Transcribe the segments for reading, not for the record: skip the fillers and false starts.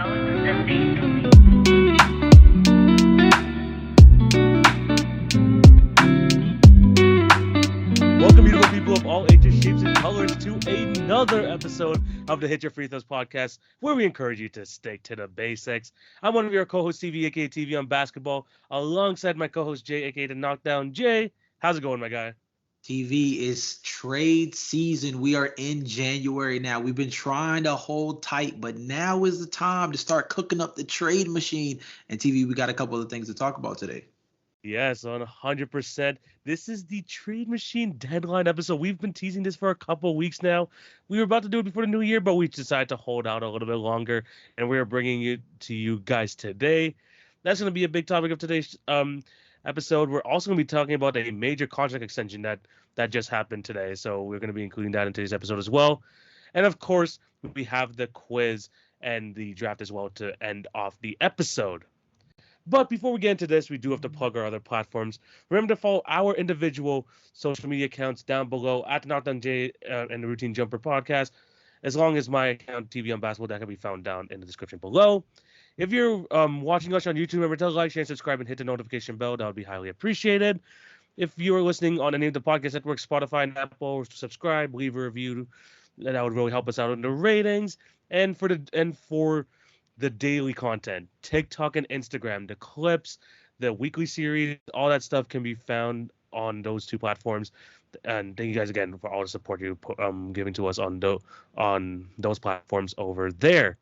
colors, and themes. Welcome, beautiful people of all ages, shapes, and colors, to another episode of the Hit Your Free Throws podcast, where we encourage you to stick to the basics. I'm one of your co-hosts, TV, aka TV on basketball, alongside my co-host Jay, aka the Knockdown. Jay, how's it going, my guy? TV is trade season. We are in January now. We've been trying to hold tight, but now is the time to start cooking up the trade machine. And TV, we got a couple of things to talk about today. Yes, on 100%. This is the Trade Machine deadline episode. We've been teasing this for a couple of weeks now. We were about to do it before the new year, but we decided to hold out a little bit longer, and we're bringing it to you guys today. That's going to be a big topic of today's episode. We're also going to be talking about a major contract extension that just happened today, so we're going to be including that in today's episode as well. And of course, we have the quiz and the draft as well to end off the episode. But before we get into this, we do have to plug our other platforms. Remember to follow our individual social media accounts down below at the Knockdown J and the Routine Jumper podcast, as long as my account, TV on Basketball, that can be found down in the description below. If you're watching us on YouTube, remember to like, share, subscribe, and hit the notification bell. That would be highly appreciated. If you're listening on any of the podcast networks, Spotify and Apple, subscribe, leave a review. That would really help us out in the ratings. And for the daily content, TikTok and Instagram, the clips, the weekly series, all that stuff can be found on those two platforms. And thank you guys again for all the support you giving to us on those platforms over there.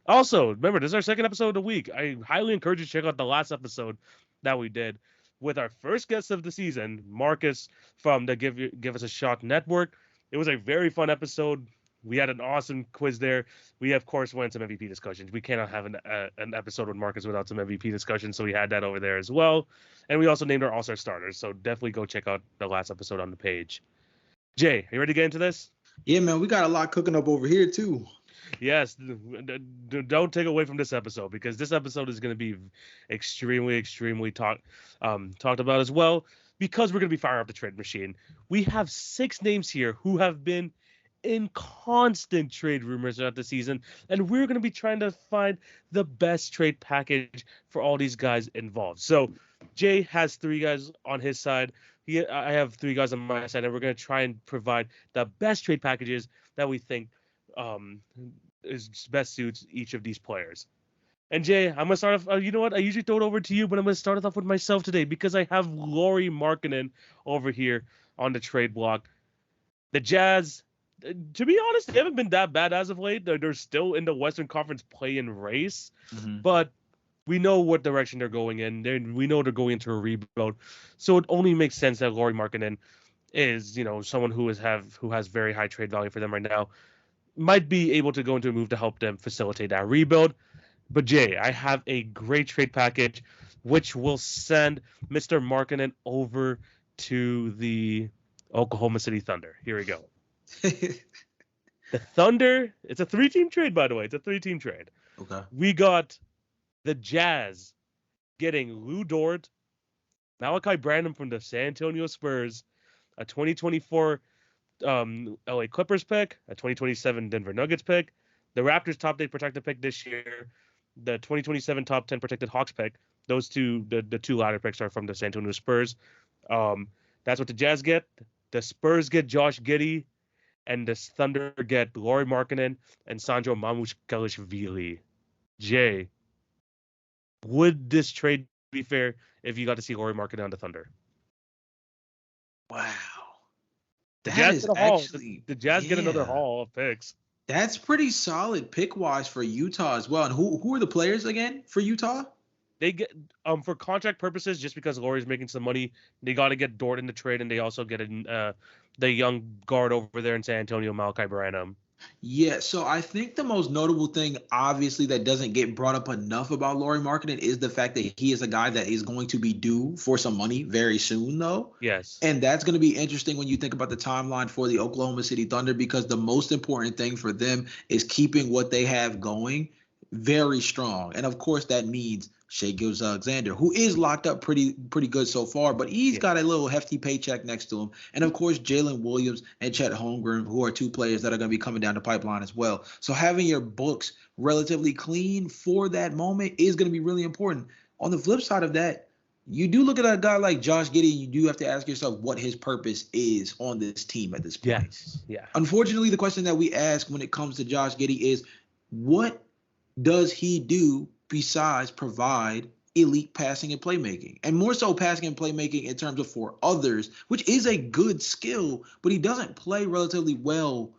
Also, remember, this is our second episode of the week. I highly encourage you to check out the last episode that we did with our first guest of the season, Marcus from the Give Us a Shot Network. It was a very fun episode. We had an awesome quiz there. We, of course, went some MVP discussions. We cannot have an episode with Marcus without some MVP discussion, so we had that over there as well. And we also named our All-Star starters, so definitely go check out the last episode on the page. Jay, are you ready to get into this? Yeah, man, we got a lot cooking up over here, too. Yes, don't take away from this episode, because this episode is going to be extremely talked about as well, because we're going to be firing up the trade machine. We have 6 names here who have been in constant trade rumors throughout the season, and we're going to be trying to find the best trade package for all these guys involved. So Jay has 3 guys on his side. I have 3 guys on my side, and we're going to try and provide the best trade packages that we think is best suits each of these players. And Jay, I'm going to start off, you know what? I usually throw it over to you, but I'm going to start it off with myself today, because I have Lauri Markannen over here on the trade block. The Jazz, to be honest, they haven't been that bad as of late. They're still in the Western Conference play-in race, but we know what direction they're going in. We know they're going into a rebuild, so it only makes sense that Lauri Markannen is, someone who has very high trade value for them right now, might be able to go into a move to help them facilitate that rebuild. But Jay, I have a great trade package, which will send Mr. Markannen over to the Oklahoma City Thunder. Here we go. The Thunder, it's a 3-team trade, by the way. It's a 3-team trade. Okay. We got the Jazz getting Lou Dort, Malachi Branham from the San Antonio Spurs, a 2024 LA Clippers pick, a 2027 Denver Nuggets pick, the Raptors top 8 protected pick this year, the 2027 top 10 protected Hawks pick. Those two, the 2 latter picks are from the San Antonio Spurs. That's what the Jazz get. The Spurs get Josh Giddey, and the Thunder get Lauri Markannen and Sandro Mamukelashvili. Jay, would this trade be fair if you got to see Lauri Markannen on the Thunder? Wow. The That Jazz is get a haul. actually The Jazz get another yeah. haul of picks. That's pretty solid pick-wise for Utah as well. And who are the players again for Utah? They get for contract purposes, just because Lauri's making some money, they got to get Dort in the trade, and they also get the young guard over there in San Antonio, Malachi Branham. Yeah, so I think the most notable thing, obviously, that doesn't get brought up enough about Lauri Markannen is the fact that he is a guy that is going to be due for some money very soon, though. Yes. And that's going to be interesting when you think about the timeline for the Oklahoma City Thunder, because the most important thing for them is keeping what they have going very strong. And of course, that means Shai Gilgeous-Alexander, who is locked up pretty good so far, but he's got a little hefty paycheck next to him. And of course, Jalen Williams and Chet Holmgren, who are two players that are going to be coming down the pipeline as well. So having your books relatively clean for that moment is going to be really important. On the flip side of that, you do look at a guy like Josh Giddey, you do have to ask yourself what his purpose is on this team at this point. Yes. Yeah. Unfortunately, the question that we ask when it comes to Josh Giddey is, what does he do besides provide elite passing and playmaking? And more so passing and playmaking in terms of for others, which is a good skill, but he doesn't play relatively well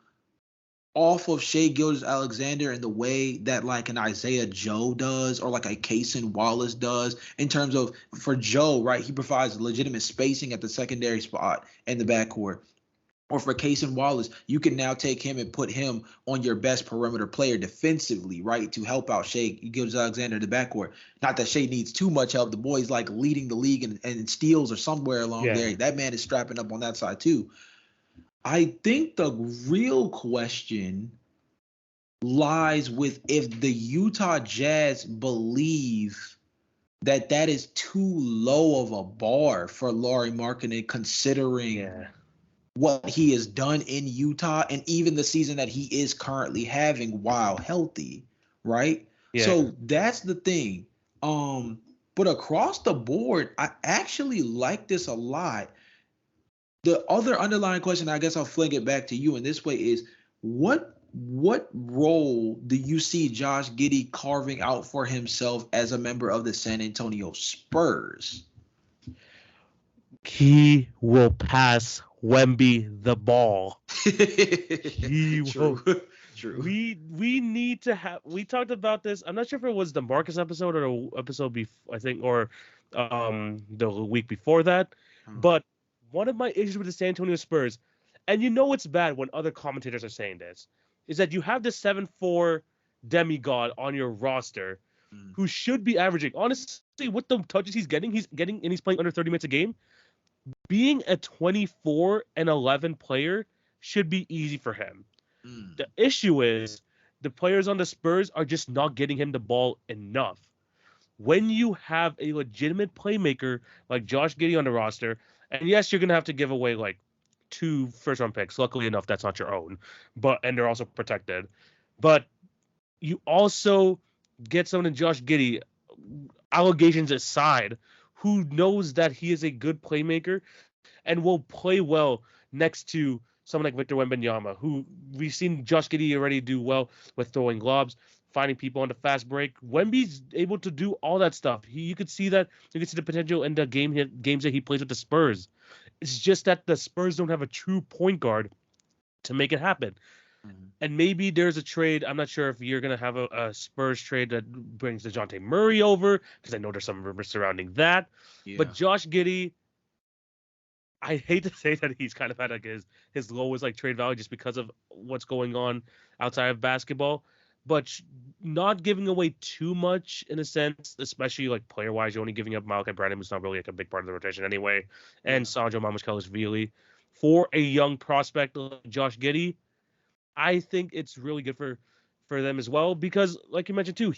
off of Shai Gilgeous-Alexander in the way that like an Isaiah Joe does or like a Cason Wallace does in terms of, for Joe, right, he provides legitimate spacing at the secondary spot in the backcourt. Or for Cason Wallace, you can now take him and put him on your best perimeter player defensively, right, to help out Shai Gilgeous-Alexander in the backcourt. Not that Shai needs too much help. The boy's like leading the league and steals or somewhere along there. That man is strapping up on that side too. I think the real question lies with if the Utah Jazz believe that that is too low of a bar for Lauri Markannen, considering what he has done in Utah and even the season that he is currently having while healthy, right? Yeah. So that's the thing. But across the board, I actually like this a lot. The other underlying question, I guess I'll fling it back to you in this way, is what role do you see Josh Giddey carving out for himself as a member of the San Antonio Spurs? He will pass Wemby the ball. True. We need to have. We talked about this. I'm not sure if it was the Marcus episode or the episode before, I think, or the week before that. But one of my issues with the San Antonio Spurs, and you know it's bad when other commentators are saying this, is that you have the 7'4" demigod on your roster who should be averaging, honestly, with the touches he's getting, and he's playing under 30 minutes a game. Being a 24-11 player should be easy for him. The issue is the players on the Spurs are just not getting him the ball enough. When you have a legitimate playmaker like Josh Giddey on the roster, and yes, you're going to have to give away like 2 first-round picks. Luckily enough, that's not your own, and they're also protected. But you also get someone in Josh Giddey, allegations aside, who knows that he is a good playmaker and will play well next to someone like Victor Wembanyama, who we've seen Josh Giddey already do well with throwing lobs, finding people on the fast break. Wemby's able to do all that stuff. You could see that. You could see the potential in the games that he plays with the Spurs. It's just that the Spurs don't have a true point guard to make it happen. And maybe there's a trade. I'm not sure if you're going to have a Spurs trade that brings DeJounte Murray over, because I know there's some rumors surrounding that. Yeah. But Josh Giddey, I hate to say that he's kind of had like his lowest like trade value just because of what's going on outside of basketball. But not giving away too much in a sense, especially like player-wise. You're only giving up Malachi Branham, who's not really like a big part of the rotation anyway, and Sandro Mamukelashvili for a young prospect like Josh Giddey. I think it's really good for them as well because, like you mentioned too,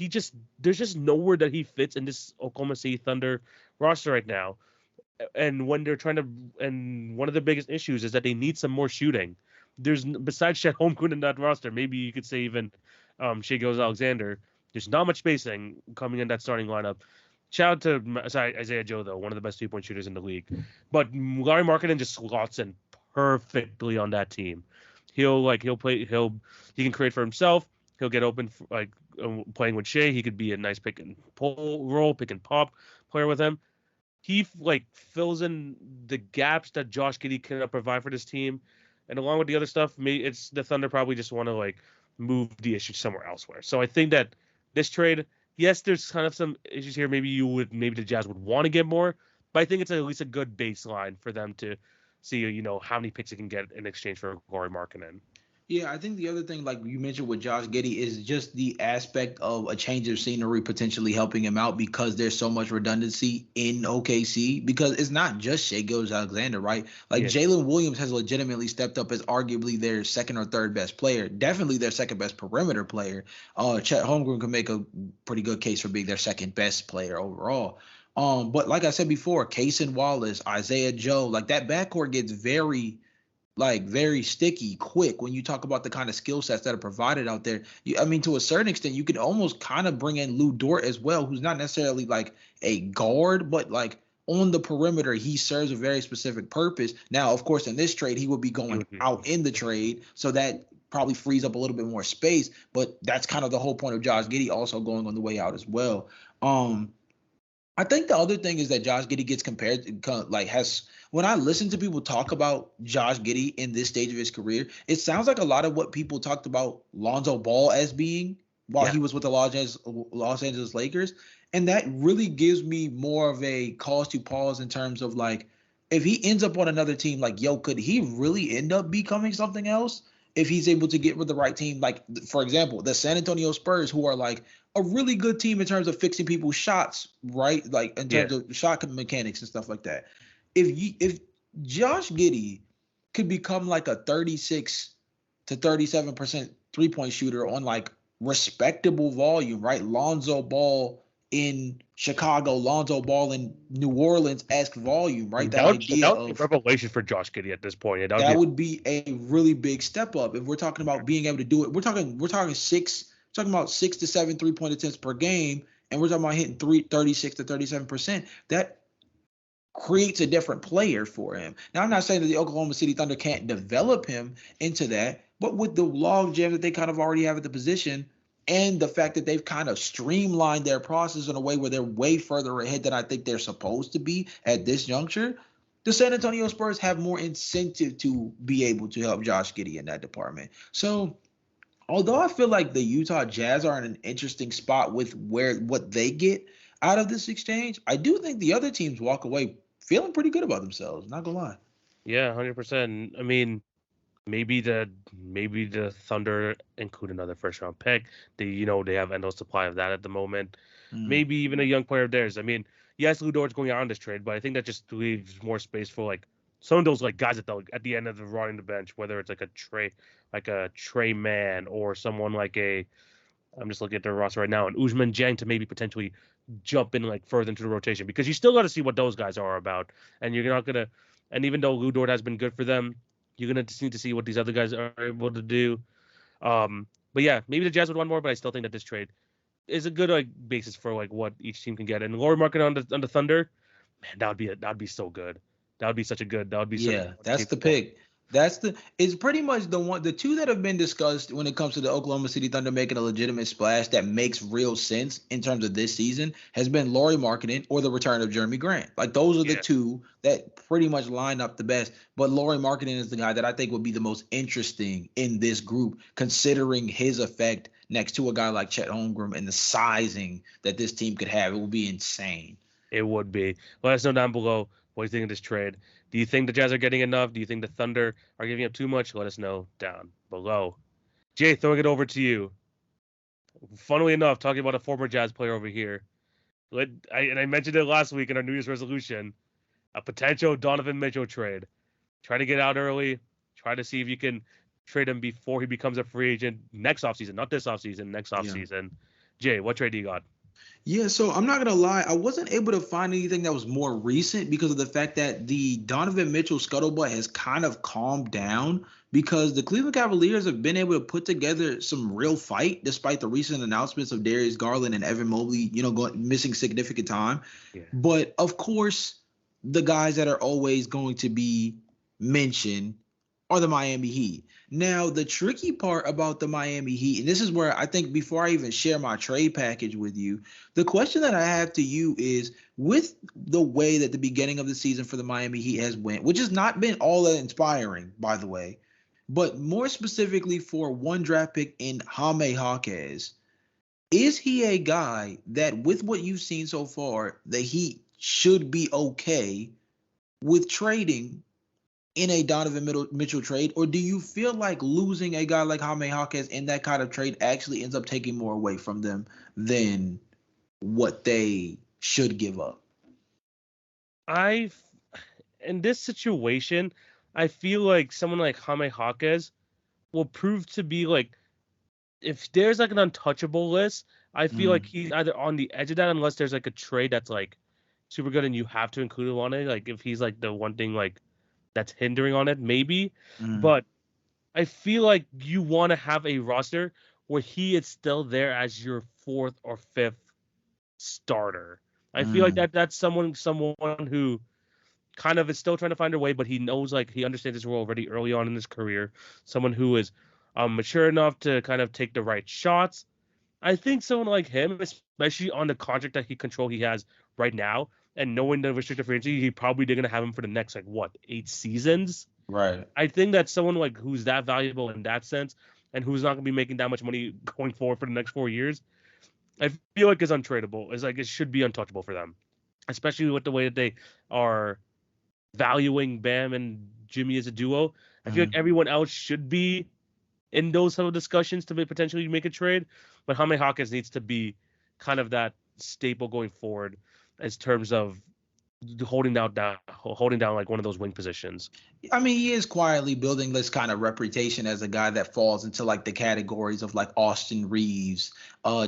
there's just nowhere that he fits in this Oklahoma City Thunder roster right now. And when they're and one of the biggest issues is that they need some more shooting. There's, besides Chet Holmgren in that roster, maybe you could say even Shai Gilgeous-Alexander, there's not much spacing coming in that starting lineup. Shout out to Isaiah Joe, though, one of the best 3-point shooters in the league. But Lauri Markanen just slots in perfectly on that team. He can create for himself. He'll get open playing with Shai. He could be a nice pick and pop player with him. He fills in the gaps that Josh Giddey cannot provide for this team, and along with the other stuff, it's the Thunder probably just want to move the issue somewhere elsewhere. So I think that this trade, yes, there's kind of some issues here. Maybe the Jazz would want to get more, but I think it's at least a good baseline for them to see, how many picks they can get in exchange for Lauri Markanen. Yeah, I think the other thing, like you mentioned with Josh Giddey, is just the aspect of a change of scenery potentially helping him out because there's so much redundancy in OKC. Because it's not just Shai Gilgeous-Alexander, right? Like Yeah. Jalen Williams has legitimately stepped up as arguably their second or third best player, definitely their second best perimeter player. Chet Holmgren can make a pretty good case for being their second best player overall. But like I said before, Cason Wallace, Isaiah Joe, like that backcourt gets very sticky quick when you talk about the kind of skill sets that are provided out there. I mean, to a certain extent, you can almost kind of bring in Lou Dort as well, who's not necessarily like a guard, but like on the perimeter, he serves a very specific purpose. Now, of course, in this trade, he would be He going would be. out in the trade, so that probably frees up a little bit more space. But that's kind of the whole point of Josh Giddey also going on the way out as well. I think the other thing is that Josh Giddey gets compared, like has when I listen to people talk about Josh Giddey in this stage of his career, it sounds like a lot of what people talked about Lonzo Ball as being while Yeah. he was with the Los Angeles Lakers, and that really gives me more of a cause to pause in terms of like if he ends up on another team, like yo, could he really end up becoming something else if he's able to get with the right team? Like for example, the San Antonio Spurs, who are like a really good team in terms of fixing people's shots, right? Like in Yeah. terms of shot mechanics and stuff like that. If Josh Giddey could become like a 36 to 37% three-point shooter on like respectable volume, right? Lonzo Ball in Chicago, Lonzo Ball in New Orleans-esque volume, right? That idea That would be a of revelation for Josh Giddey at this point. Yeah, that would that be. would be a really big step up if we're talking about being able to do it. We're talking about 6 to 7 3-point attempts per game, and we're talking about hitting 36 to 37%. That creates a different player for him. Now, I'm not saying that the Oklahoma City Thunder can't develop him into that, but with the log jam that they kind of already have at the position, and the fact that they've kind of streamlined their process in a way where they're way further ahead than I think they're supposed to be at this juncture, the San Antonio Spurs have more incentive to be able to help Josh Giddey in that department. So, although I feel like the Utah Jazz are in an interesting spot with what they get out of this exchange, I do think the other teams walk away feeling pretty good about themselves. Not gonna lie. Yeah, 100%. I mean, maybe the Thunder include another first round pick. They have endless supply of that at the moment. Mm. Maybe even a young player of theirs. I mean, yes, Lou Dort's going out on this trade, but I think that just leaves more space for like some of those like guys at the end of the running the bench, whether it's like a Trey Man or someone like a I'm just looking at their roster right now, and Usman Jang to maybe potentially jump in like further into the rotation because you still got to see what those guys are about, and you're not gonna. And even though Lou Dort has been good for them, you're gonna just need to see what these other guys are able to do. But yeah, maybe the Jazz would want more, but I still think that this trade is a good like basis for like what each team can get. And Lauri Markannen on the Thunder, man, that'd be so good. That would be such a Yeah, fun that's team to the watch. pick. It's pretty much the two that have been discussed when it comes to the Oklahoma City Thunder making a legitimate splash that makes real sense in terms of this season has been Lauri Markkanen or the return of Jeremy Grant. Like those are the Yeah, two that pretty much line up the best. But Lauri Markkanen is the guy that I think would be the most interesting in this group, considering his effect next to a guy like Chet Holmgren and the sizing that this team could have. It would be insane. it would be. Let us know down below what you think of this trade. Do you think the Jazz are getting enough? Do you think the Thunder are giving up too much? Let us know down below. Jay, throwing it over to you. Funnily enough, talking about a former Jazz player over here. I mentioned it last week in our New Year's resolution. A potential Donovan Mitchell trade. Try to get out early. Try to see if you can trade him before he becomes a free agent next offseason, not this offseason, next Yeah. offseason. Jay, what trade do you got? Yeah, so I'm not gonna lie, I wasn't able to find anything that was more recent because of the fact that the Donovan Mitchell scuttlebutt has kind of calmed down because the Cleveland Cavaliers have been able to put together some real fight despite the recent announcements of Darius Garland and Evan Mobley, missing significant time. Yeah. But of course, the guys that are always going to be mentioned are the Miami Heat. Now, the tricky part about the Miami Heat, and this is where I think before I even share my trade package with you, the question that I have to you is with the way that the beginning of the season for the Miami Heat has went, which has not been all that inspiring, by the way, but more specifically for one draft pick in Jaime Jaquez, is he a guy that with what you've seen so far, the Heat should be okay with trading in a Donovan Mitchell trade, or do you feel like losing a guy like Jaime Jaquez in that kind of trade actually ends up taking more away from them than what they should give up? In this situation, I feel like someone like Jaime Jaquez will prove to be like, if there's like an untouchable list, I feel like he's either on the edge of that unless there's like a trade that's like super good and you have to include him on it. Like if he's like the one thing like that's hindering on it, maybe. But I feel like you want to have a roster where he is still there as your fourth or fifth starter. I feel like that's someone who kind of is still trying to find her way, but he knows, like, he understands his role already early on in his career. Someone who is mature enough to kind of take the right shots. I think someone like him, especially on the contract that he has right now, and knowing the restricted free agency, he probably they're gonna have him for the next 8 seasons. Right. I think that someone like who's that valuable in that sense, and who's not gonna be making that much money going forward for the next 4 years, I feel like is untradeable. It's like it should be untouchable for them, especially with the way that they are valuing Bam and Jimmy as a duo. I feel like everyone else should be in those type of discussions to potentially make a trade, but Jaime Jaquez needs to be kind of that staple going forward as terms of holding down like one of those wing positions. I mean, he is quietly building this kind of reputation as a guy that falls into like the categories of like Austin Reeves,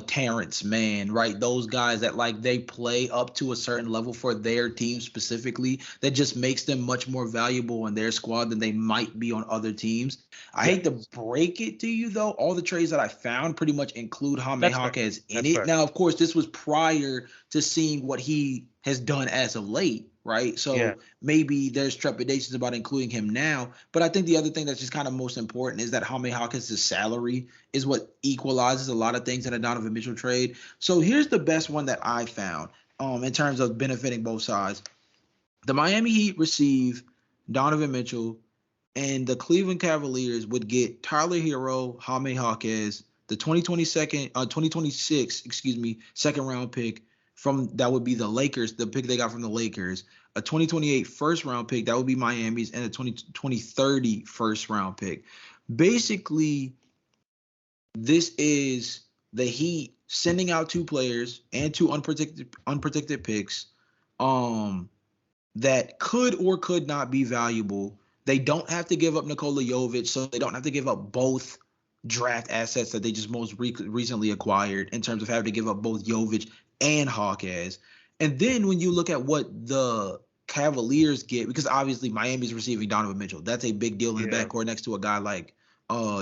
Terrence Mann, right? Those guys that like they play up to a certain level for their team specifically that just makes them much more valuable in their squad than they might be on other teams. I hate to break it to you though, all the trades that I found pretty much include Jaime Jaquez in it. Fair. Now, of course, this was prior to seeing what he has done as of late, right? So maybe there's trepidations about including him now. But I think the other thing that's just kind of most important is that Jaime Jaquez's salary is what equalizes a lot of things in a Donovan Mitchell trade. So here's the best one that I found in terms of benefiting both sides. The Miami Heat receive Donovan Mitchell, and the Cleveland Cavaliers would get Tyler Hero, Jaime Jaquez, the 2026, second round pick, from that would be the Lakers, the pick they got from the Lakers, a 2028 first round pick, that would be Miami's, and a 2030 first round pick. Basically, this is the Heat sending out two players and two unprotected picks that could or could not be valuable. They don't have to give up Nikola Jovic, so they don't have to give up both draft assets that they just most recently acquired in terms of having to give up both Jovic and Jaquez. And then when you look at what the Cavaliers get, because obviously Miami's receiving Donovan Mitchell. That's a big deal in the backcourt next to a guy like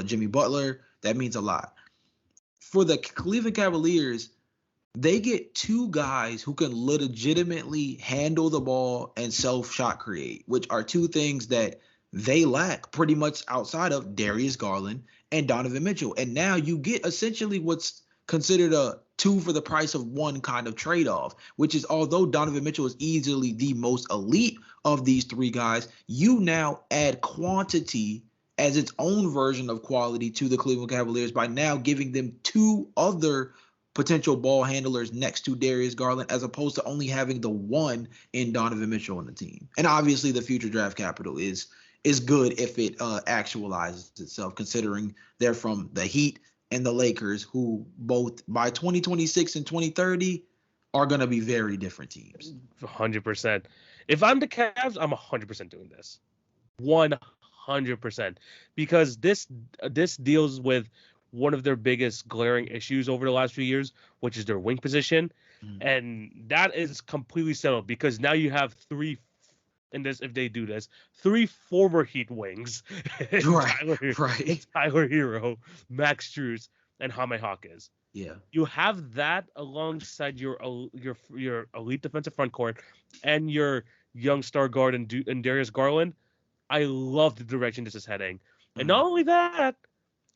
Jimmy Butler. That means a lot. For the Cleveland Cavaliers, they get two guys who can legitimately handle the ball and self-shot create, which are two things that they lack pretty much outside of Darius Garland and Donovan Mitchell. And now you get essentially what's considered a two for the price of one kind of trade-off, which is, although Donovan Mitchell is easily the most elite of these three guys, you now add quantity as its own version of quality to the Cleveland Cavaliers by now giving them two other potential ball handlers next to Darius Garland, as opposed to only having the one in Donovan Mitchell on the team. And obviously the future draft capital is good if it actualizes itself, considering they're from the Heat and the Lakers, who both by 2026 and 2030 are going to be very different teams. 100%. If I'm the Cavs, I'm 100% doing this. 100%. Because this deals with one of their biggest glaring issues over the last few years, which is their wing position. And that is completely settled because now you have three former Heat wings. Tyler Hero, Max Strus, and Jaime Jaquez. Yeah. You have that alongside your elite defensive front court and your young star guard and Darius Garland. I love the direction this is heading. And not only that,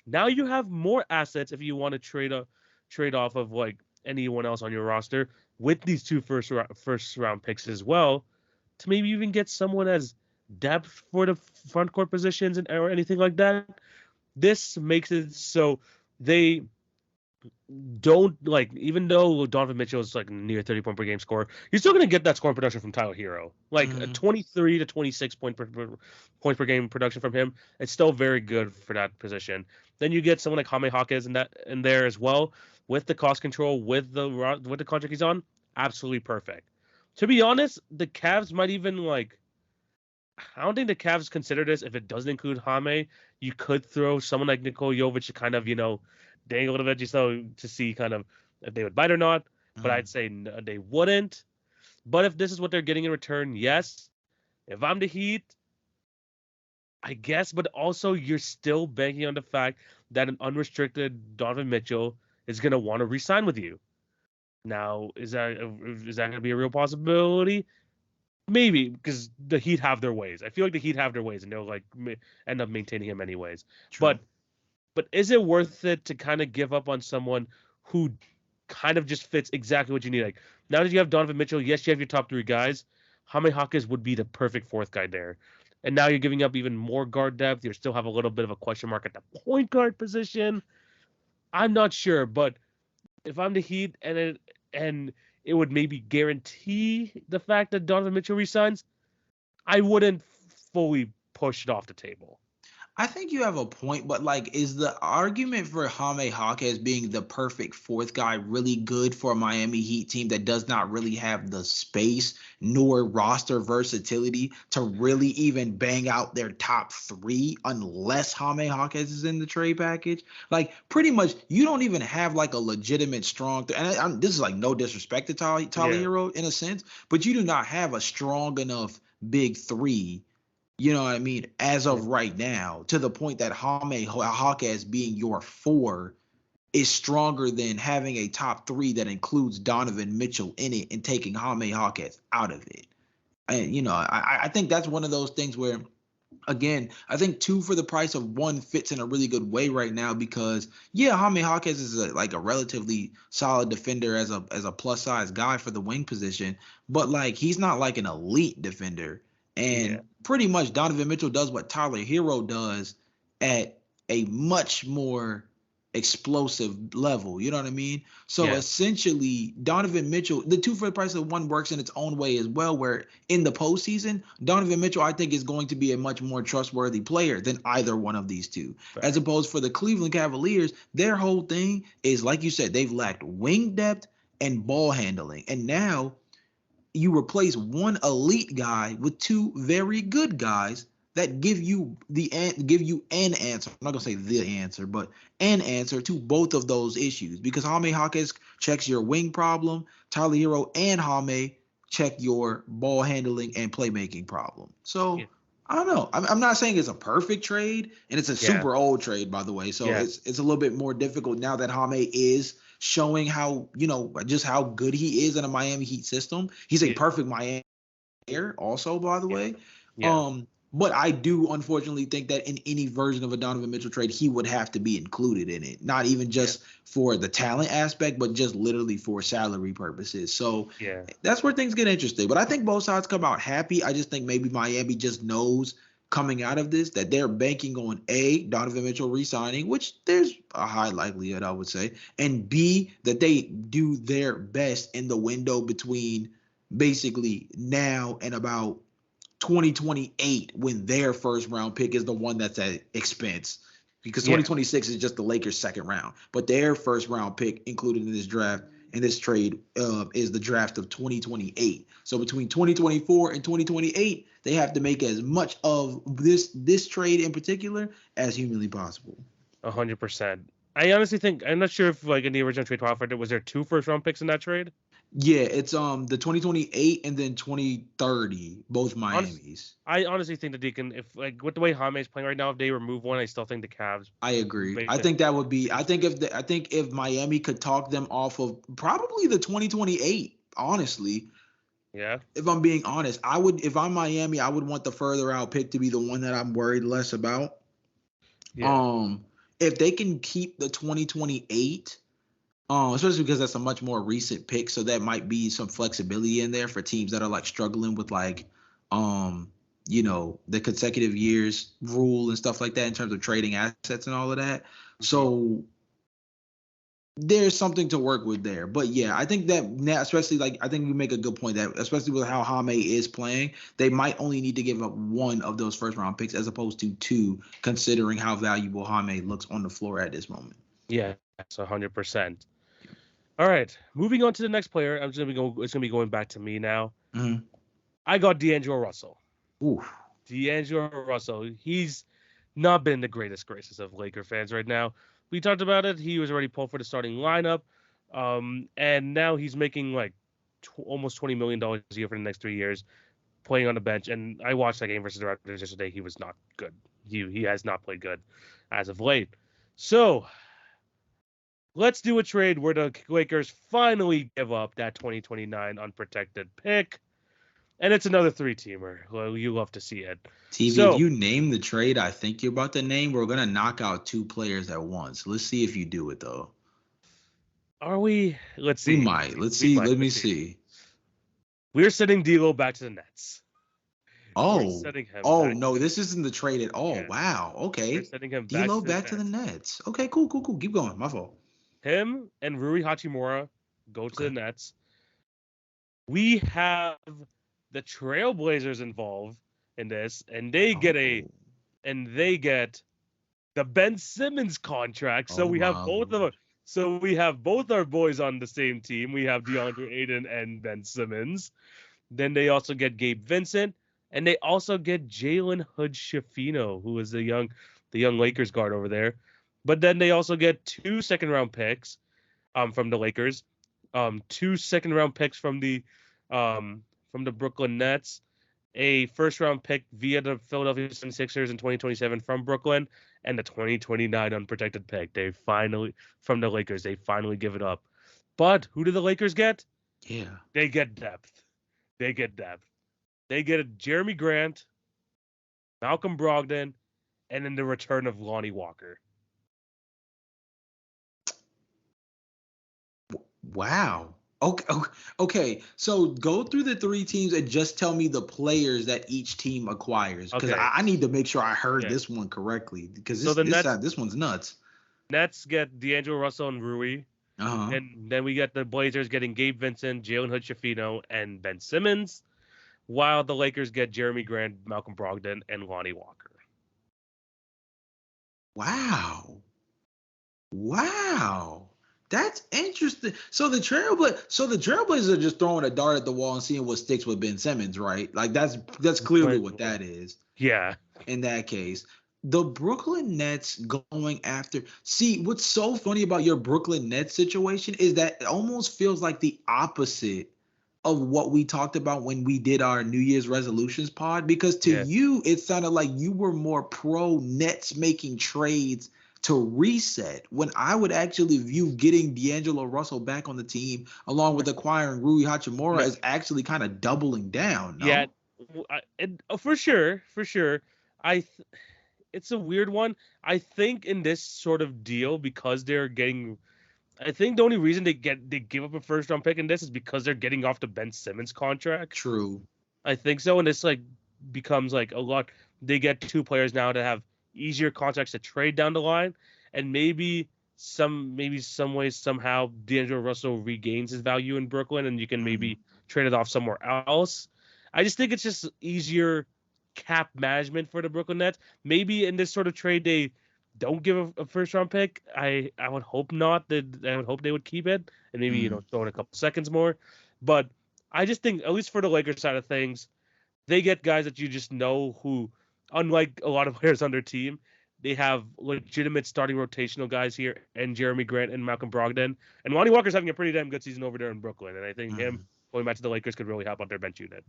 now you have more assets if you want to trade off of like anyone else on your roster with these two first round picks as well, to maybe even get someone as depth for the front court positions or anything like that. This makes it so they don't like, even though Donovan Mitchell is like near 30 point per game score, you're still gonna get that scoring production from Tyler Hero. Like a Mm-hmm. 23 to 26 points per game production from him. It's still very good for that position. Then you get someone like Jaime Jaquez in there as well, with the cost control, with the contract he's on. Absolutely perfect. To be honest, the Cavs might even like. I don't think the Cavs consider this if it doesn't include Jaime. You could throw someone like Nikola Jovic to kind of, dangle a little bit just so to see kind of if they would bite or not. But Mm-hmm. I'd say they wouldn't. But if this is what they're getting in return, yes. If I'm the Heat, I guess. But also, you're still banking on the fact that an unrestricted Donovan Mitchell is going to want to re-sign with you. Now, is that going to be a real possibility? Maybe, because the Heat have their ways. I feel like the Heat have their ways, and they'll like end up maintaining him anyways. True. But is it worth it to kind of give up on someone who kind of just fits exactly what you need? Like, now that you have Donovan Mitchell, yes, you have your top three guys. Jaime Jaquez would be the perfect fourth guy there. And now you're giving up even more guard depth. You still have a little bit of a question mark at the point guard position. I'm not sure, but if I'm the Heat and it would maybe guarantee the fact that Donovan Mitchell resigns, I wouldn't fully push it off the table. I think you have a point, but like, is the argument for Jaime Jaquez being the perfect fourth guy really good for a Miami Heat team that does not really have the space nor roster versatility to really even bang out their top three unless Jaime Jaquez is in the trade package? Like, pretty much, you don't even have like a legitimate strong, this is like no disrespect to Tyler Yeah, Hero in a sense, but you do not have a strong enough big three, you know what I mean, as yeah, of right now, to the point that Jaime Jaquez being your four is stronger than having a top three that includes Donovan Mitchell in it and taking Jaime Jaquez out of it. And, I think that's one of those things where, again, I think two for the price of one fits in a really good way right now because, yeah, Jaime Jaquez is like a relatively solid defender as a plus size guy for the wing position, but like he's not like an elite defender. yeah, And pretty much Donovan Mitchell does what Tyler Hero does at a much more explosive level. You know what I mean? So yeah, essentially, Donovan Mitchell, the two for the price of one works in its own way as well, where in the postseason, Donovan Mitchell, I think, is going to be a much more trustworthy player than either one of these two. As fair. opposed for the Cleveland Cavaliers, their whole thing is, like you said, they've lacked wing depth and ball handling. And now you replace one elite guy with two very good guys that give you an answer. I'm not gonna say the answer, but an answer to both of those issues. Because Jaime Jaquez checks your wing problem, Tyler Hero and Jaime check your ball handling and playmaking problem. Yeah, So I don't know. I'm not saying it's a perfect trade, and it's a yeah, super old trade, by the way. So yeah, it's a little bit more difficult now that Jaime is showing how, just how good he is in a Miami Heat system. He's a yeah, perfect Miami player also, by the yeah, way. yeah, But I do unfortunately think that in any version of a Donovan Mitchell trade, he would have to be included in it. Not even yeah, just for the talent aspect, but just literally for salary purposes. So yeah, that's where things get interesting. But I think both sides come out happy. I just think maybe Miami just knows coming out of this that they're banking on A, Donovan Mitchell re-signing, which there's a high likelihood, I would say, and B, that they do their best in the window between basically now and about 2028 when their first round pick is the one that's at expense, because yeah. 2026 is just the Lakers' second round, but their first round pick included in this draft in this trade is the draft of 2028. So between 2024 and 2028, they have to make as much of this trade in particular as humanly possible. 100%. I honestly think I'm not sure if like in the original trade offer was there two first round picks in that trade. Yeah, it's the 2028 and then 2030, both Honest, Miami's. I honestly think that they can, if like with the way Jaime is playing right now, if they remove one, I still think the Cavs I agree. I basically think that would be. finish. I think if Miami could talk them off of probably the 2028. Honestly, Yeah, if I'm being honest, I would. If I'm Miami, I would want the further out pick to be the one that I'm worried less about. yeah, Um, if they can keep the 2028, especially because that's a much more recent pick, so that might be some flexibility in there for teams that are like struggling with like, um, the consecutive years rule and stuff like that in terms of trading assets and all of that. hmm So there's something to work with there. But yeah, I think that now, especially I think you make a good point that especially with how Jaime is playing, they might only need to give up one of those first round picks as opposed to two, considering how valuable Jaime looks on the floor at this moment. Yeah, that's 100%. All right, moving on to the next player. It's gonna be going back to me now. Mm-hmm. I got D'Angelo Russell. Ooh. D'Angelo Russell. He's not been the greatest graces of Laker fans right now. We talked about it. He was already pulled for the starting lineup, and now he's making like almost $20 million a year for the next 3 years, playing on the bench. And I watched that game versus the Raptors yesterday. He was not good. He has not played good as of late. So let's do a trade where the Lakers finally give up that 2029 unprotected pick. And it's another 3-teamer. Well, you love to see it. TV, So, if you name the trade I think you're about to name, we're going to knock out 2 players at once. Let's see if you do it, though. are we? Let's see. We might. Let's see. Let me see. We're sending D'Lo back to the Nets. Oh, no, this isn't the trade at all. Yeah. Wow. Okay. We're sending him D'Lo back to the Nets. Okay, cool. Keep going. My fault. Him and Rui Hachimura go to the Nets. We have the Trailblazers involved in this, and they get the Ben Simmons contract. So we have both of them. So we have both our boys on the same team. We have DeAndre Ayton and Ben Simmons. Then they also get Gabe Vincent, and they also get Jalen Hood-Schifino, who is the young Lakers guard over there. But then they also get 2 second-round picks from the Lakers, 2 second-round picks from the Brooklyn Nets, a first-round pick via the Philadelphia 76ers in 2027 from Brooklyn, and the 2029 unprotected pick. From the Lakers, they finally give it up. But who do the Lakers get? Yeah. They get depth. They get a Jeremy Grant, Malcolm Brogdon, and then the return of Lonnie Walker. Wow. Okay. So go through the 3 teams and just tell me the players that each team acquires, because I need to make sure I heard this one correctly, because this one's nuts. Nets get D'Angelo Russell and Rui. And then we get the Blazers getting Gabe Vincent, Jalen Hood-Schifino, and Ben Simmons, while the Lakers get Jeremy Grant, Malcolm Brogdon, and Lonnie Walker. Wow. That's interesting. So the Trailblazers are just throwing a dart at the wall and seeing what sticks with Ben Simmons, right? Like that's clearly what that is. Yeah. In that case, the Brooklyn Nets going after. See, what's so funny about your Brooklyn Nets situation is that it almost feels like the opposite of what we talked about when we did our New Year's resolutions pod, because to you, it sounded like you were more pro Nets making trades to reset, when I would actually view getting D'Angelo Russell back on the team along with acquiring Rui Hachimura as actually kind of doubling down. No? Yeah, for sure. It's a weird one. I think in this sort of deal, because they're getting, I think the only reason they give up a first round pick in this is because they're getting off the Ben Simmons contract. True. I think so, and it's becomes a lot. They get 2 players now to have easier contracts to trade down the line, and maybe some ways somehow D'Angelo Russell regains his value in Brooklyn, and you can maybe trade it off somewhere else. I just think it's just easier cap management for the Brooklyn Nets. Maybe in this sort of trade they don't give a first round pick. I would hope not. I would hope they would keep it and maybe throw in a couple seconds more. But I just think, at least for the Lakers side of things, they get guys that you just know who, unlike a lot of players on their team, they have legitimate starting rotational guys here, and Jeremy Grant and Malcolm Brogdon. And Lonnie Walker's having a pretty damn good season over there in Brooklyn, and I think him going back to the Lakers could really help out their bench unit.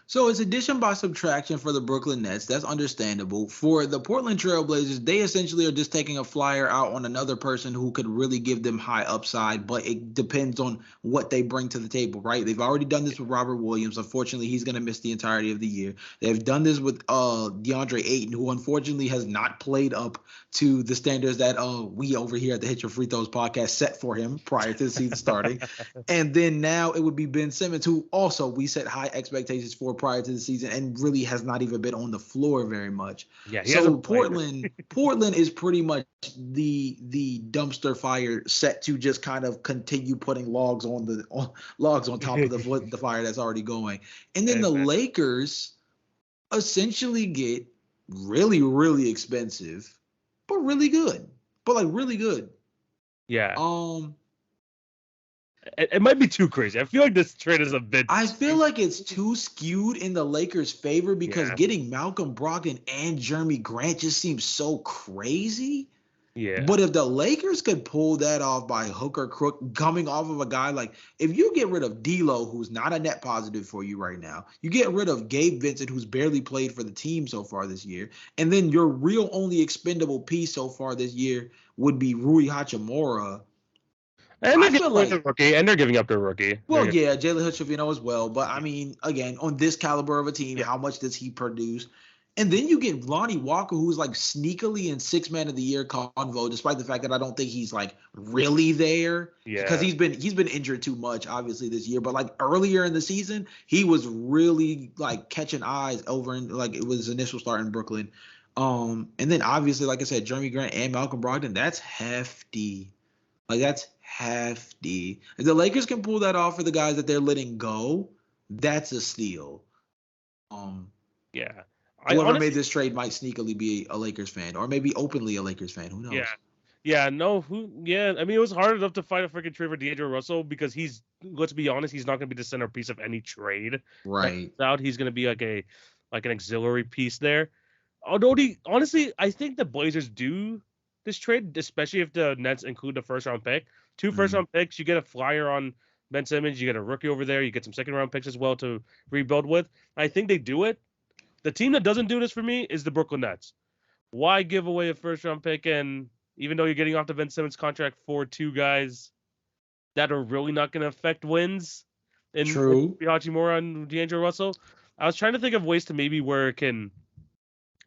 So it's addition by subtraction for the Brooklyn Nets. That's understandable. For the Portland Trailblazers, they essentially are just taking a flyer out on another person who could really give them high upside, but it depends on what they bring to the table, right? They've already done this with Robert Williams. Unfortunately, he's going to miss the entirety of the year. They've done this with DeAndre Ayton, who unfortunately has not played up to the standards that we over here at the Hit Your Free Throws podcast set for him prior to the season starting. And then now it would be Ben Simmons, who also we set high expectations appearances for prior to the season and really has not even been on the floor very much. Yeah, he So hasn't played. Portland is pretty much the dumpster fire set to just kind of continue putting logs on top of the fire that's already going. And then the Lakers essentially get really, really expensive, but really good. But like really good. Yeah. It might be too crazy. I feel like this trade is a bit. I feel like it's too skewed in the Lakers' favor because getting Malcolm Brogdon and Jeremy Grant just seems so crazy. Yeah. But if the Lakers could pull that off by hook or crook, coming off of a guy like, if you get rid of D'Lo, who's not a net positive for you right now, you get rid of Gabe Vincent, who's barely played for the team so far this year, and then your real only expendable piece so far this year would be Rui Hachimura. And they're giving up their rookie, and they're giving up their rookie. Well, yeah, Jalen Hood-Schifino as well. But, I mean, again, on this caliber of a team, how much does he produce? And then you get Lonnie Walker, who's like sneakily in Sixth Man of the Year convo, despite the fact that I don't think he's like really there. Yeah. Because he's been injured too much, obviously, this year. But like earlier in the season, he was really like catching eyes over in like it was his initial start in Brooklyn. And then obviously, like I said, Jeremy Grant and Malcolm Brogdon, that's hefty. Like that's hefty. If the Lakers can pull that off for the guys that they're letting go, that's a steal. Yeah. Whoever made this trade might sneakily be a Lakers fan, or maybe openly a Lakers fan. Who knows? Yeah. Yeah, no, I mean, it was hard enough to find a freaking trade for D'Angelo Russell because let's be honest, he's not going to be the centerpiece of any trade. Right. He's going to be like an auxiliary piece there. Although honestly, I think the Blazers do this trade, especially if the Nets include the first round pick. 2 first round picks, you get a flyer on Ben Simmons, you get a rookie over there, you get some second round picks as well to rebuild with. I think they do it. The team that doesn't do this for me is the Brooklyn Nets. Why give away a first round pick, and even though you're getting off the Ben Simmons contract for 2 guys that are really not going to affect wins in Hachimura and D'Angelo Russell, I was trying to think of ways to maybe where it can,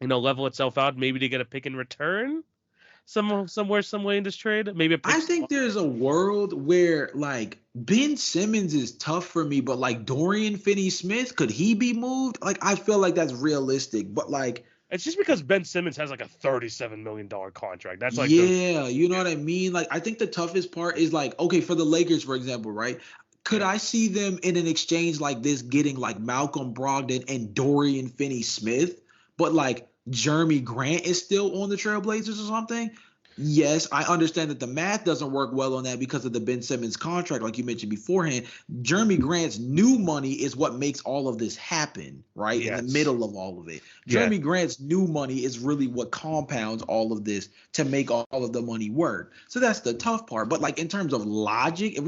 level itself out. Maybe to get a pick in return somewhere, some way in this trade. Maybe I think there's a world where like Ben Simmons is tough for me, but like Dorian Finney-Smith, could he be moved? Like I feel like that's realistic, but like it's just because Ben Simmons has like a $37 million contract. That's like you know what I mean? Like I think the toughest part is like, okay, for the Lakers, for example, right? Could I see them in an exchange like this getting like Malcolm Brogdon and Dorian Finney-Smith, but like Jeremy Grant is still on the Trailblazers or something? Yes, I understand that the math doesn't work well on that because of the Ben Simmons contract, like you mentioned beforehand. Jeremy Grant's new money is what makes all of this happen, right? Yes. In the middle of all of it. Jeremy Grant's new money is really what compounds all of this to make all of the money work. So that's the tough part. But like in terms of logic,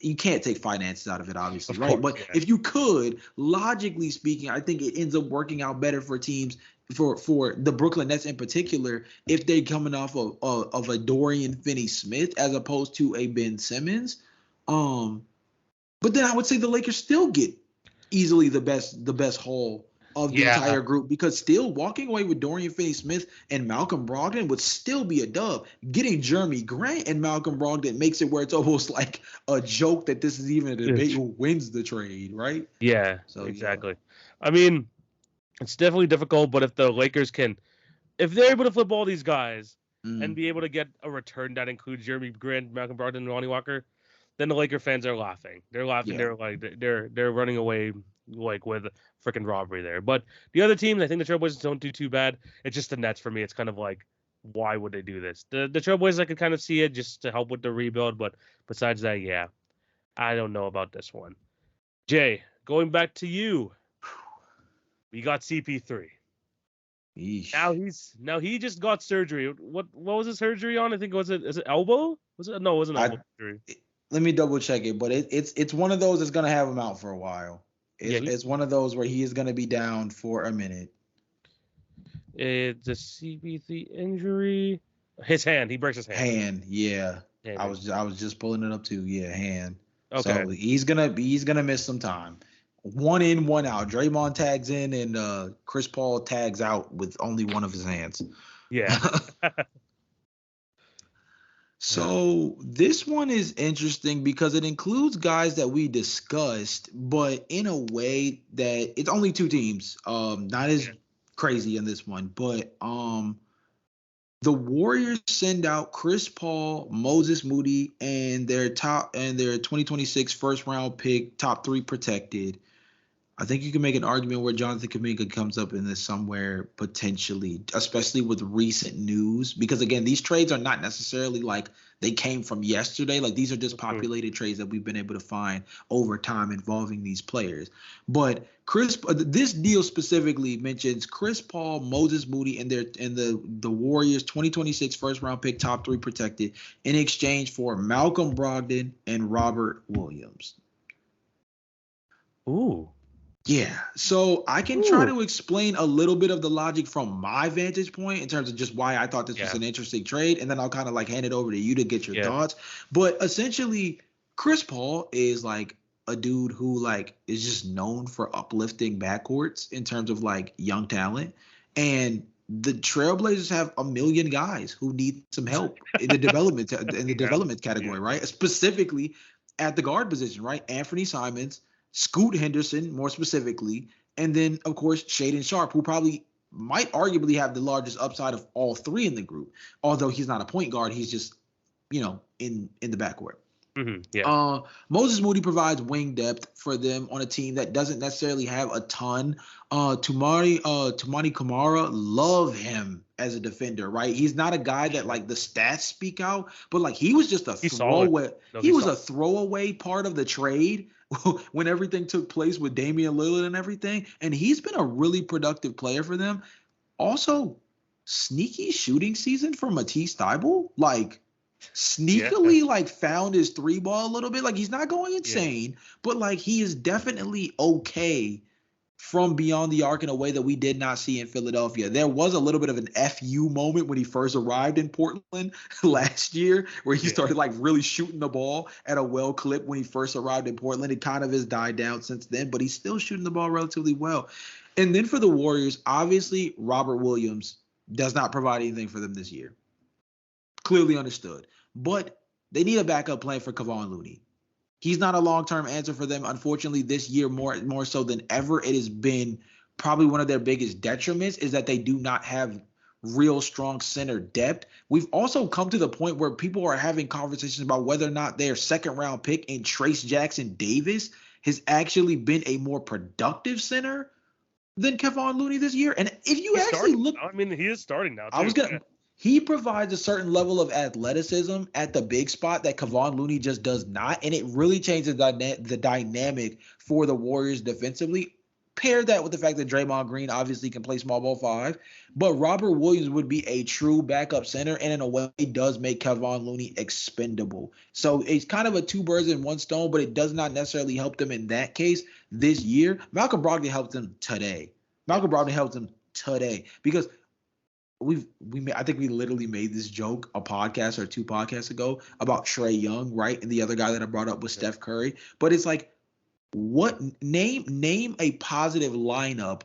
you can't take finances out of it, obviously, right? But if you could, logically speaking, I think it ends up working out better for teams for the Brooklyn Nets in particular, if they're coming off of a Dorian Finney-Smith as opposed to a Ben Simmons. But then I would say the Lakers still get easily the best haul of the entire group, because still walking away with Dorian Finney-Smith and Malcolm Brogdon would still be a dub. Getting Jeremy Grant and Malcolm Brogdon makes it where it's almost like a joke that this is even a debate who wins the trade, right? Yeah, so, exactly. Yeah. I mean, it's definitely difficult, but if the Lakers if they're able to flip all these guys and be able to get a return that includes Jeremy Grant, Malcolm Brogdon, and Lonnie Walker, then the Laker fans are laughing. They're laughing. Yeah. They're like they're running away like with freaking robbery there. But the other teams, I think the Trailblazers don't do too bad. It's just the Nets for me. It's kind of like, why would they do this? The Trailblazers, I could kind of see it just to help with the rebuild, but besides that, I don't know about this one. Jay, going back to you. We got CP3. Eesh. Now he just got surgery. What was his surgery on? I think is it elbow? No, it wasn't elbow surgery. Let me double check it, but it's one of those that's gonna have him out for a while. It's one of those where he is gonna be down for a minute. It's a CP3 injury. His hand. He breaks his hand. Hand, yeah. Hand. I was just pulling it up too. Yeah, hand. Okay. So he's gonna miss some time. 1 in, 1 out. Draymond tags in and Chris Paul tags out with only one of his hands. Yeah. So this one is interesting because it includes guys that we discussed, but in a way that it's only two teams. Not as crazy in this one, but the Warriors send out Chris Paul, Moses Moody, and their 2026 first round pick, top 3 protected. I think you can make an argument where Jonathan Kuminga comes up in this somewhere potentially, especially with recent news. Because again, these trades are not necessarily like they came from yesterday. Like these are just populated trades that we've been able to find over time involving these players. But this deal specifically mentions Chris Paul, Moses Moody, and the Warriors 2026 first round pick, top 3 protected, in exchange for Malcolm Brogdon and Robert Williams. Ooh. Yeah, so I can try to explain a little bit of the logic from my vantage point in terms of just why I thought this was an interesting trade, and then I'll kind of like hand it over to you to get your thoughts. But essentially, Chris Paul is like a dude who like is just known for uplifting backcourts in terms of like young talent, and the Trailblazers have a million guys who need some help in the development development category, right? Specifically at the guard position, right? Anthony Simons, Scoot Henderson, more specifically, and then, of course, Shaedon Sharpe, who probably might arguably have the largest upside of all 3 in the group. Although he's not a point guard, he's just, in the backcourt. Moses Moody provides wing depth for them on a team that doesn't necessarily have a ton. Toumani Camara, love him as a defender, right? He's not a guy that like the stats speak out, but like he was just a throwaway. He was a throwaway part of the trade when everything took place with Damian Lillard and everything. And he's been a really productive player for them. Also, sneaky shooting season for Matisse Thybulle. Like, sneakily like found his 3-ball a little bit. Like, he's not going insane, but like he is definitely okay from beyond the arc in a way that we did not see in Philadelphia. There was a little bit of an FU moment when he first arrived in Portland last year, where he started like really shooting the ball at a well clip when he first arrived in Portland. It kind of has died down since then, but he's still shooting the ball relatively well. And then for the Warriors, obviously Robert Williams does not provide anything for them this year. Clearly understood. But they need a backup plan for Kevon Looney. He's not a long-term answer for them. Unfortunately, this year, more so than ever, it has been probably one of their biggest detriments is that they do not have real strong center depth. We've also come to the point where people are having conversations about whether or not their second-round pick in Trace Jackson Davis has actually been a more productive center than Kevon Looney this year. And if you look, I mean, he is starting now, too. He provides a certain level of athleticism at the big spot that Kevon Looney just does not, and it really changes the dynamic for the Warriors defensively. Pair that with the fact that Draymond Green obviously can play small ball 5, but Robert Williams would be a true backup center, and in a way does make Kevon Looney expendable. So it's kind of a 2 birds in 1 stone, but it does not necessarily help them in that case this year. Malcolm Brogdon helped them today. Because I think we literally made this joke a podcast or 2 podcasts ago about Trae Young, right? And the other guy that I brought up was Steph Curry. But it's like, what name a positive lineup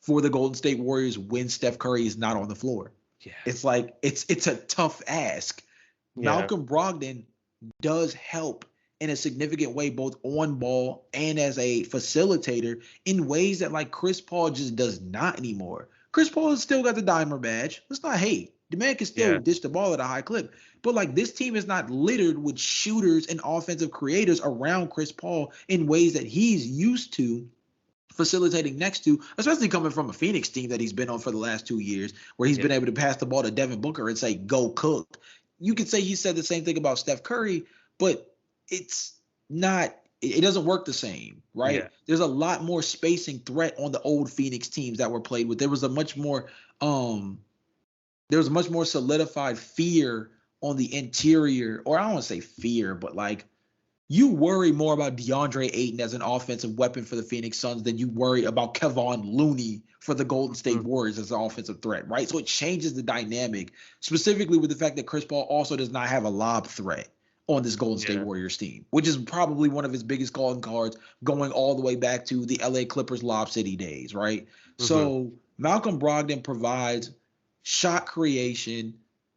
for the Golden State Warriors when Steph Curry is not on the floor? Yeah. It's like it's a tough ask. Yeah. Malcolm Brogdon does help in a significant way, both on ball and as a facilitator in ways that like Chris Paul just does not anymore. Chris Paul has still got the dimer badge. Let's not hate. The man can still dish the ball at a high clip. But like this team is not littered with shooters and offensive creators around Chris Paul in ways that he's used to facilitating next to, especially coming from a Phoenix team that he's been on for the last 2 years, where he's been able to pass the ball to Devin Booker and say, go cook. You could say he said the same thing about Steph Curry, but it's not. It doesn't work the same, right? Yeah. There's a lot more spacing threat on the old Phoenix teams that were played with. There was a much more solidified fear on the interior, or I don't want to say fear, but like you worry more about DeAndre Ayton as an offensive weapon for the Phoenix Suns than you worry about Kevon Looney for the Golden State Warriors as an offensive threat, right? So it changes the dynamic, specifically with the fact that Chris Paul also does not have a lob threat on this Golden State Warriors team, which is probably one of his biggest calling cards going all the way back to the LA Clippers Lob City days, right? So Malcolm Brogdon provides shot creation,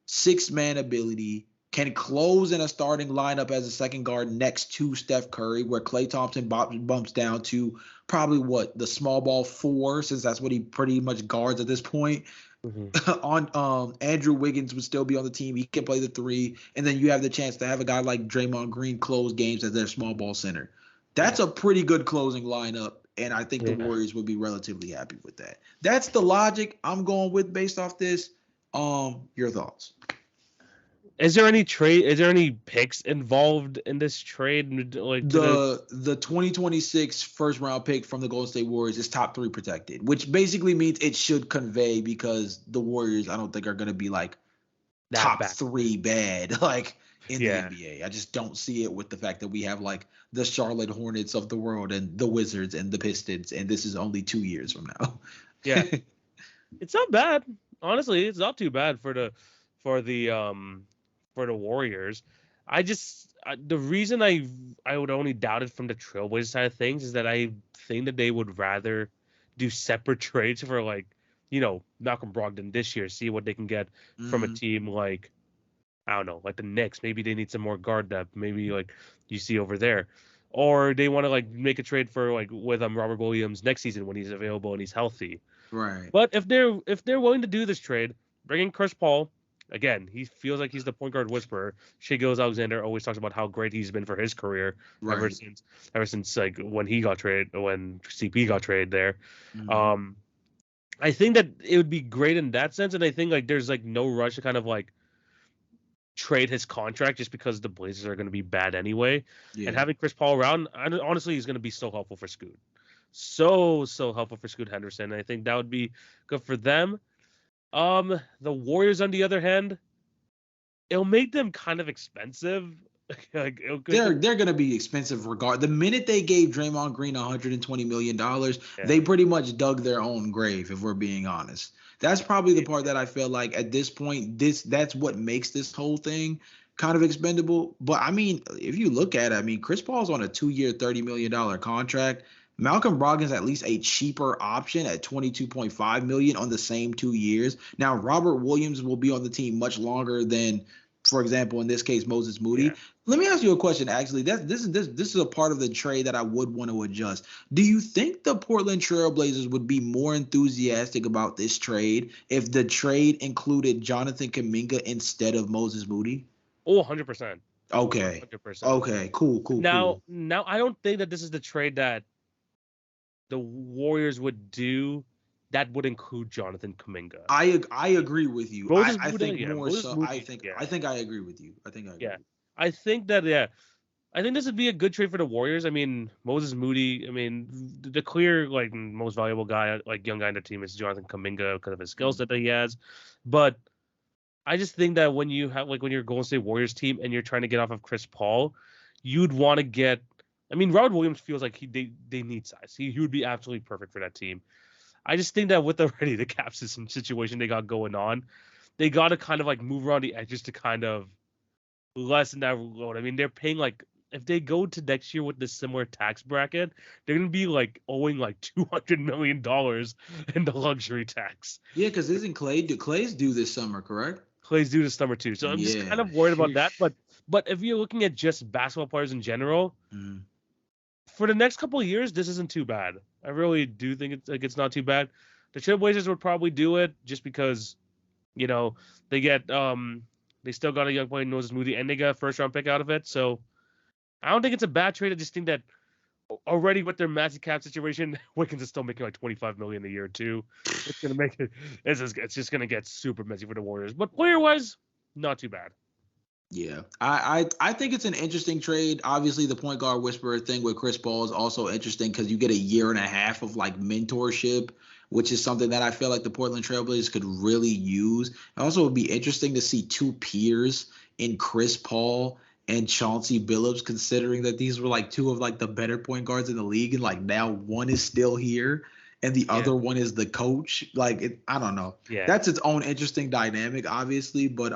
6-man ability, can close in a starting lineup as a second guard next to Steph Curry, where Klay Thompson bumps down to probably the small ball 4, since that's what he pretty much guards at this point. On Andrew Wiggins would still be on the team. He can play the 3, and then you have the chance to have a guy like Draymond Green close games as their small ball center. That's a pretty good closing lineup, and I think the Warriors would be relatively happy with that. That's the logic I'm going with based off this. Your thoughts? Is there any trade? Is there any picks involved in this trade? Like the 2026 first round pick from the Golden State Warriors is top 3 protected, which basically means it should convey, because the Warriors I don't think are going to be like top 3 bad like in the NBA. I just don't see it with the fact that we have like the Charlotte Hornets of the world and the Wizards and the Pistons, and this is only 2 years from now. Yeah, it's not bad. Honestly, it's not too bad for the Warriors. The reason I would only doubt it from the Trailblazers side of things is that I think that they would rather do separate trades for, like, Malcolm Brogdon this year, see what they can get from a team like, I don't know, like the Knicks. Maybe they need some more guard depth. Maybe like you see over there, or they want to like make a trade for like with Robert Williams next season when he's available and he's healthy. Right. But if they're willing to do this trade, bring in Chris Paul. Again, he feels like he's the point guard whisperer. Shai Gilgeous-Alexander always talks about how great he's been for his career ever since like when CP got traded there. I think that it would be great in that sense, and I think like there's like no rush to kind of like trade his contract just because the Blazers are going to be bad anyway. Yeah. And having Chris Paul around, honestly, is going to be so helpful for Scoot. So helpful for Scoot Henderson. I think that would be good for them. The Warriors, on the other hand, it'll make them kind of expensive. Like, they're going to be expensive the minute they gave Draymond Green $120 million, they pretty much dug their own grave, if we're being honest. That's probably the part that I feel like at this point, that's what makes this whole thing kind of expendable. But I mean, if you look at it, Chris Paul's on a 2-year, $30 million contract. Malcolm Brogdon's at least a cheaper option at $22.5 million on the same 2 years. Now, Robert Williams will be on the team much longer than, for example, in this case, Moses Moody. Yeah. Let me ask you a question, actually. This is a part of the trade that I would want to adjust. Do you think the Portland Trailblazers would be more enthusiastic about this trade if the trade included Jonathan Kuminga instead of Moses Moody? Oh, 100%. Okay. 100%. Okay, cool. Now, I don't think that this is the trade that the Warriors would do that would include Jonathan Kuminga. I agree with you. I think more so. I think I agree with you. I think I think that I think this would be a good trade for the Warriors. Moses Moody. The clear like most valuable guy, like young guy on the team, is Jonathan Kuminga because of his skill set that he has. But I just think that when you're Golden State Warriors team and you're trying to get off of Chris Paul, you'd want to get. Robert Williams feels like they need size. He would be absolutely perfect for that team. I just think that with the cap system situation they got going on, they got to kind of like move around the edges to kind of lessen that load. They're paying like, if they go to next year with this similar tax bracket, they're going to be like owing like $200 million in the luxury tax. Yeah, because isn't Clay's due this summer, correct? Clay's due this summer too. So I'm just kind of worried about that. But if you're looking at just basketball players in general, for the next couple of years, this isn't too bad. I really do think it's not too bad. The Trailblazers would probably do it just because, they get they still got a young player, Moses Moody, and they got a first-round pick out of it. So I don't think it's a bad trade. I just think that already with their massive cap situation, Wiggins is still making like $25 million a year too. It's gonna make it. It's just gonna get super messy for the Warriors. But player-wise, not too bad. Yeah, I think it's an interesting trade. Obviously, the point guard whisperer thing with Chris Paul is also interesting because you get a year and a half of like mentorship, which is something that I feel like the Portland Trailblazers could really use. It also would be interesting to see two peers in Chris Paul and Chauncey Billups, considering that these were like two of like the better point guards in the league, and like now one is still here and the other one is the coach. Like, I don't know. Yeah, that's its own interesting dynamic, obviously, but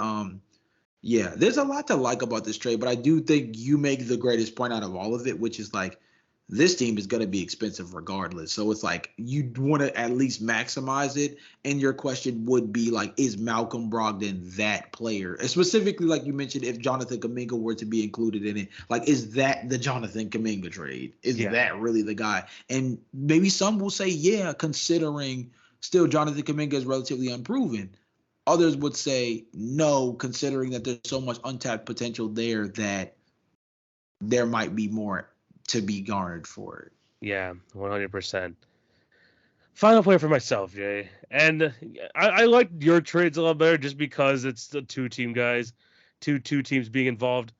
yeah, there's a lot to like about this trade, but I do think you make the greatest point out of all of it, which is like this team is going to be expensive regardless. So it's like you want to at least maximize it. And your question would be like, is Malcolm Brogdon that player? And specifically, like you mentioned, if Jonathan Kuminga were to be included in it, like, is that the Jonathan Kuminga trade? Is that really the guy? And maybe some will say, yeah, considering still Jonathan Kuminga is relatively unproven. Others would say no, considering that there's so much untapped potential there that there might be more to be garnered for it. Yeah, 100%. Final player for myself, Jay. And I like your trades a lot better just because it's the two-team guys, two teams being involved.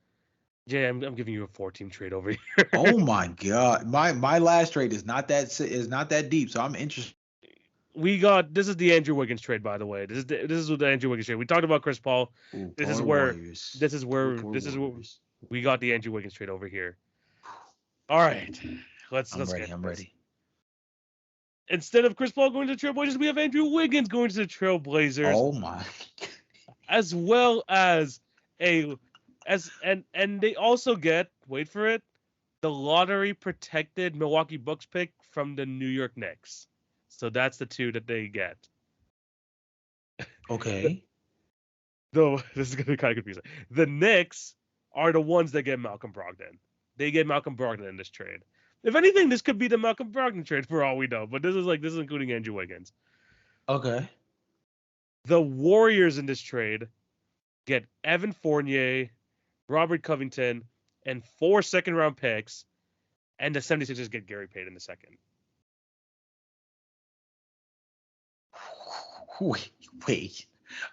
Jay, I'm giving you a 4-team trade over here. Oh my God. My last trade is not that deep, so I'm interested. This is the Andrew Wiggins trade, by the way. This is the Andrew Wiggins trade. We talked about Chris Paul. This is where we got the Andrew Wiggins trade over here. All right. I'm ready. Instead of Chris Paul going to the Trailblazers, we have Andrew Wiggins going to the Trailblazers. Oh my. As well as and they also get, wait for it, the lottery protected Milwaukee Bucks pick from the New York Knicks. So that's the two that they get. Okay. Though this is gonna be kind of confusing. The Knicks are the ones that get Malcolm Brogdon. They get Malcolm Brogdon in this trade. If anything, this could be the Malcolm Brogdon trade for all we know. But this is including Andrew Wiggins. Okay. The Warriors in this trade get Evan Fournier, Robert Covington, and 4 second-round picks, and the 76ers get Gary Payton in the second. Wait.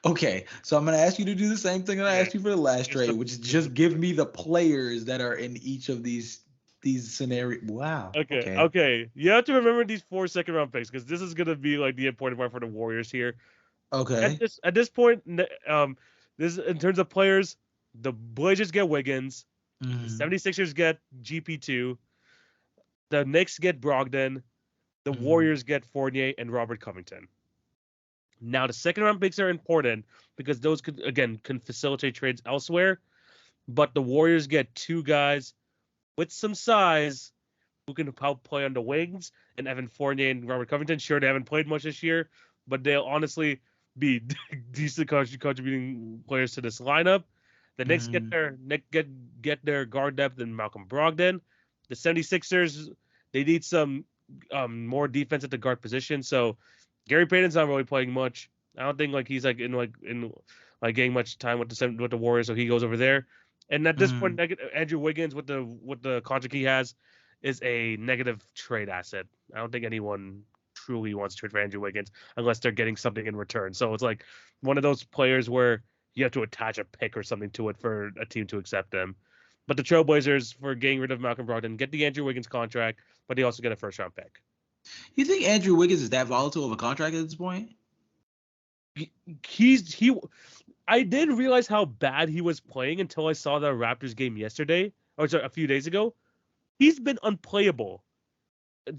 Okay, so I'm going to ask you to do the same thing that I asked you for the last trade, which is just give me the players that are in each of these scenarios. Wow. Okay. You have to remember these 4 second-round picks because this is going to be like the important part for the Warriors here. Okay. At this point, this in terms of players, the Blazers get Wiggins, the 76ers get GP2, the Knicks get Brogdon, the Warriors get Fournier and Robert Covington. Now, the second-round picks are important because those can facilitate trades elsewhere, but the Warriors get 2 guys with some size who can help play on the wings, and Evan Fournier and Robert Covington. Sure, they haven't played much this year, but they'll honestly be decent contributing players to this lineup. The Knicks get their guard depth in Malcolm Brogdon. The 76ers, they need some more defense at the guard position, so Gary Payton's not really playing much. I don't think he's in getting much time with the Warriors, so he goes over there. And at this point, Andrew Wiggins with the contract he has is a negative trade asset. I don't think anyone truly wants to trade for Andrew Wiggins unless they're getting something in return. So it's like one of those players where you have to attach a pick or something to it for a team to accept them. But the Trailblazers, for getting rid of Malcolm Brogdon, get the Andrew Wiggins contract, but they also get a first-round pick. You think Andrew Wiggins is that volatile of a contract at this point? I didn't realize how bad he was playing until I saw the Raptors game yesterday, or sorry, a few days ago. He's been unplayable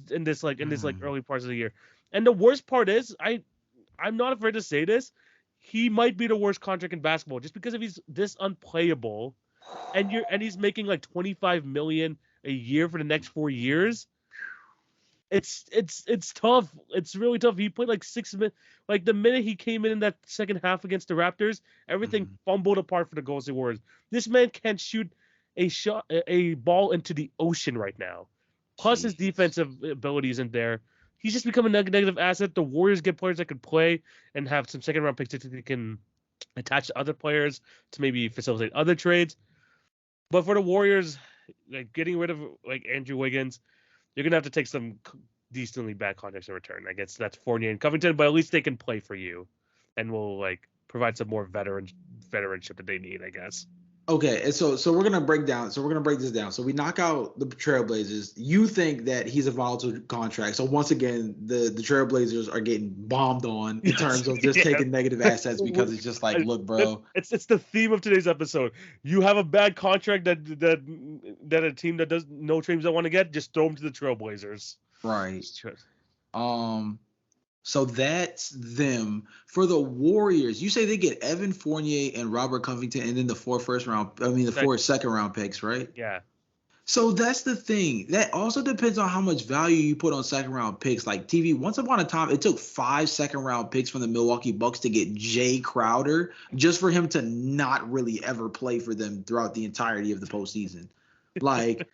in this early parts of the year. And the worst part is, I'm not afraid to say this, he might be the worst contract in basketball just because if he's this unplayable, and he's making like $25 million a year for the next 4 years. It's tough. It's really tough. He played like 6 minutes. Like the minute he came in that second half against the Raptors, everything fumbled apart for the Golden State Warriors. This man can't shoot a ball into the ocean right now. Plus his defensive ability isn't there. He's just become a negative asset. The Warriors get players that can play and have some second round picks that they can attach to other players to maybe facilitate other trades. But for the Warriors, getting rid of Andrew Wiggins, you're gonna have to take some decently bad contracts in return. I guess that's Fournier and Covington, but at least they can play for you, and will provide some more veteranship that they need, I guess. Okay, and so we're gonna break this down. So we knock out the Trailblazers. You think that he's a volatile contract. So once again, the Trailblazers are getting bombed on in terms of just taking negative assets because it's just look, bro. It's the theme of today's episode. You have a bad contract that a team that does no teams that want to get, just throw them to the Trailblazers. Right. So that's them. For the Warriors, you say they get Evan Fournier and Robert Covington, and then the 4 second round picks, right? Yeah. So that's the thing. That also depends on how much value you put on second round picks. Like TV, once upon a time, it took 5 second round picks from the Milwaukee Bucks to get Jay Crowder just for him to not really ever play for them throughout the entirety of the postseason. Like,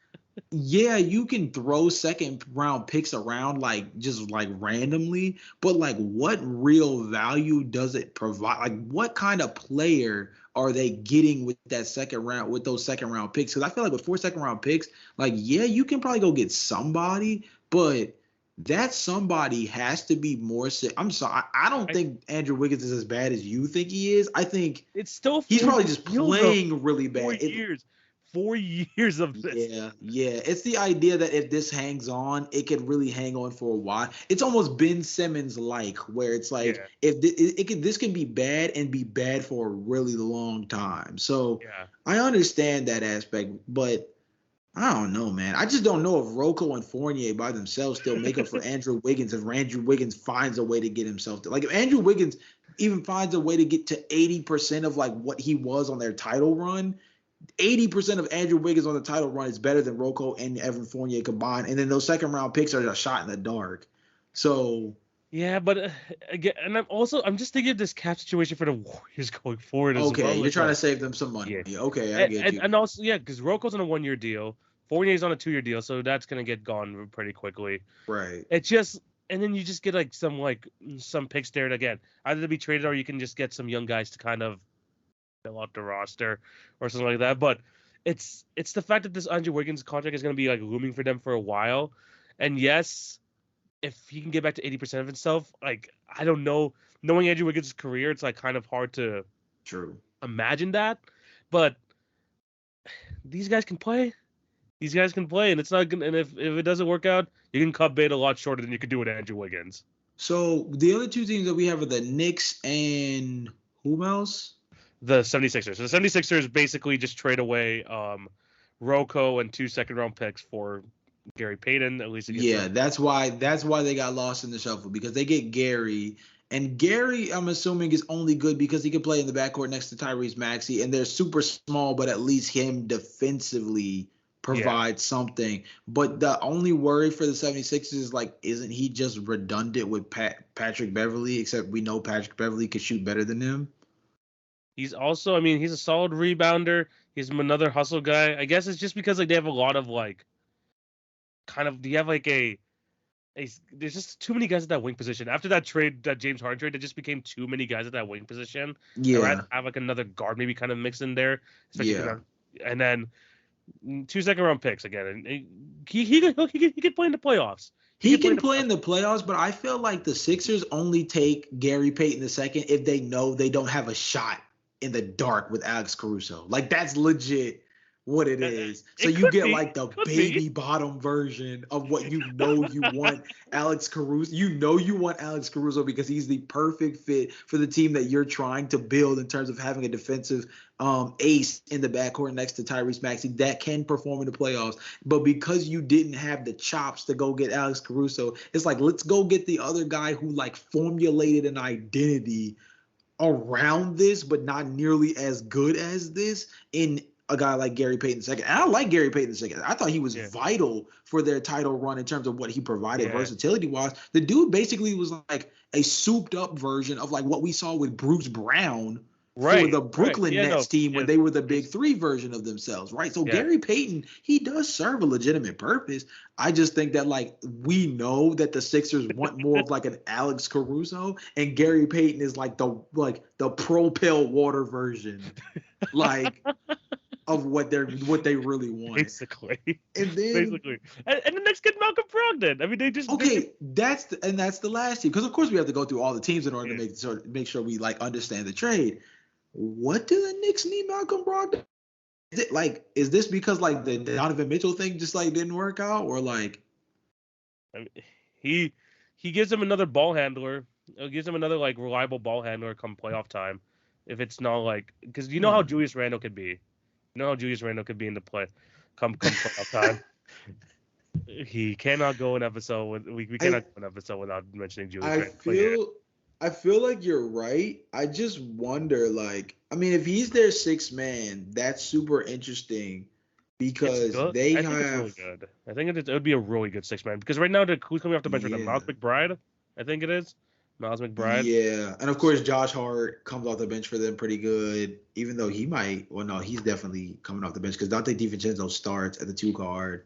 yeah, you can throw second round picks around like just like randomly, but like what real value does it provide? Like what kind of player are they getting with that second round with those second round picks? Because I feel like with 4 second round picks, like yeah, you can probably go get somebody, but that somebody has to be more. I'm sorry, I don't think Andrew Wiggins is as bad as you think he is. I think It's still he's 4 probably just years though. playing really 4 bad. years. 4 years of this. Yeah. It's the idea that if this hangs on, it could really hang on for a while. It's almost Ben Simmons like, where it's like Yeah. if this can be bad and be bad for a really long time. So Yeah. I understand that aspect, but I don't know, man. I just don't know if Rocco and Fournier by themselves still make up for Andrew Wiggins if Andrew Wiggins finds a way to get himself to, like if Andrew Wiggins even finds a way to get to 80% of like what he was on their title run. 80% of Andrew Wiggins on the title run is better than Rocco and Evan Fournier combined. And then those second round picks are a shot in the dark. So yeah, but again, and I'm just thinking of this cap situation for the Warriors going forward as okay, well. you're It's trying to like, save them some money. yeah, Okay, I get you. and also because Rocco's on a 1-year deal, Fournier's on a 2-year deal, so that's gonna get gone pretty quickly. Right. It just and then you just get like some picks there again, either to be traded or you can just get some young guys to kind of fill out the roster or something like that. But it's the fact that this Andrew Wiggins contract is going to be like looming for them for a while, and yes, if he can get back to 80% of himself, like I don't know, knowing Andrew Wiggins' career, it's like kind of hard to imagine that. But these guys can play. These guys can play, and it's not gonna. And if it doesn't work out, you can cut bait a lot shorter than you could do with Andrew Wiggins. So the other two teams that we have are the Knicks and who else? The 76ers. So the 76ers basically just trade away Rocco and 2 second-round picks for Gary Payton, at least. Yeah, that's why they got lost in the shuffle because they get Gary. And Gary, I'm assuming, is only good because he can play in the backcourt next to Tyrese Maxey, and they're super small, but at least him defensively provides something. But the only worry for the 76ers is, like, isn't he just redundant with Patrick Beverly, except we know Patrick Beverly could shoot better than him? He's also, I mean, he's a solid rebounder. He's another hustle guy. I guess it's just because like they have a lot of like do you have like there's just too many guys at that wing position. After that trade, that James Harden trade, it just became too many guys at that wing position. Yeah. I have like another guard maybe kind of mixed in there. Yeah. And then 2 second-round picks again. And he could play in the playoffs. He can play in the playoffs, but I feel like the Sixers only take Gary Payton II if they know they don't have a shot in the dark with Alex Caruso. Like, that's legit what it is. So you get like the baby bottom version of what you want Alex Caruso. You know you want Alex Caruso because he's the perfect fit for the team that you're trying to build in terms of having a defensive ace in the backcourt next to Tyrese Maxey that can perform in the playoffs. But because you didn't have the chops to go get Alex Caruso, it's like, let's go get the other guy who like formulated an identity around this, but not nearly as good as this in a guy like Gary Payton II. And I like Gary Payton II. I thought he was vital for their title run in terms of what he provided versatility-wise. The dude basically was like a souped-up version of like what we saw with Bruce Brown for the Brooklyn Nets team when they were the Big Three version of themselves, right? So Gary Payton, he does serve a legitimate purpose. I just think that like we know that the Sixers want more of like an Alex Caruso, and Gary Payton is like the Propel water version, like of what they really want. Basically. And then and the next kid Malcolm Brogdon. I mean, they just that's the last team, because of course we have to go through all the teams in order to make sure we like understand the trade. What do the Knicks need Malcolm Brogdon? Is this because like the Donovan Mitchell thing just like didn't work out, or like I mean, he gives him another ball handler. It gives him another like reliable ball handler come playoff time. If it's not like, because you know how Julius Randle could be. You know how Julius Randle could be in the play come playoff time. He cannot go an episode we cannot go an episode without mentioning Julius Randle. I feel like you're right. I just wonder, like, I mean, if he's their sixth man, that's super interesting. It's because good. they I think it's really have, good. I think it would be a really good 6-man because right now who's coming off the bench right now? yeah. Miles McBride, I think it is. Miles McBride. Yeah, and of course Josh Hart comes off the bench for them pretty good, even though he might. Well, no, he's definitely coming off the bench because Dante DiVincenzo starts at the 2 guard.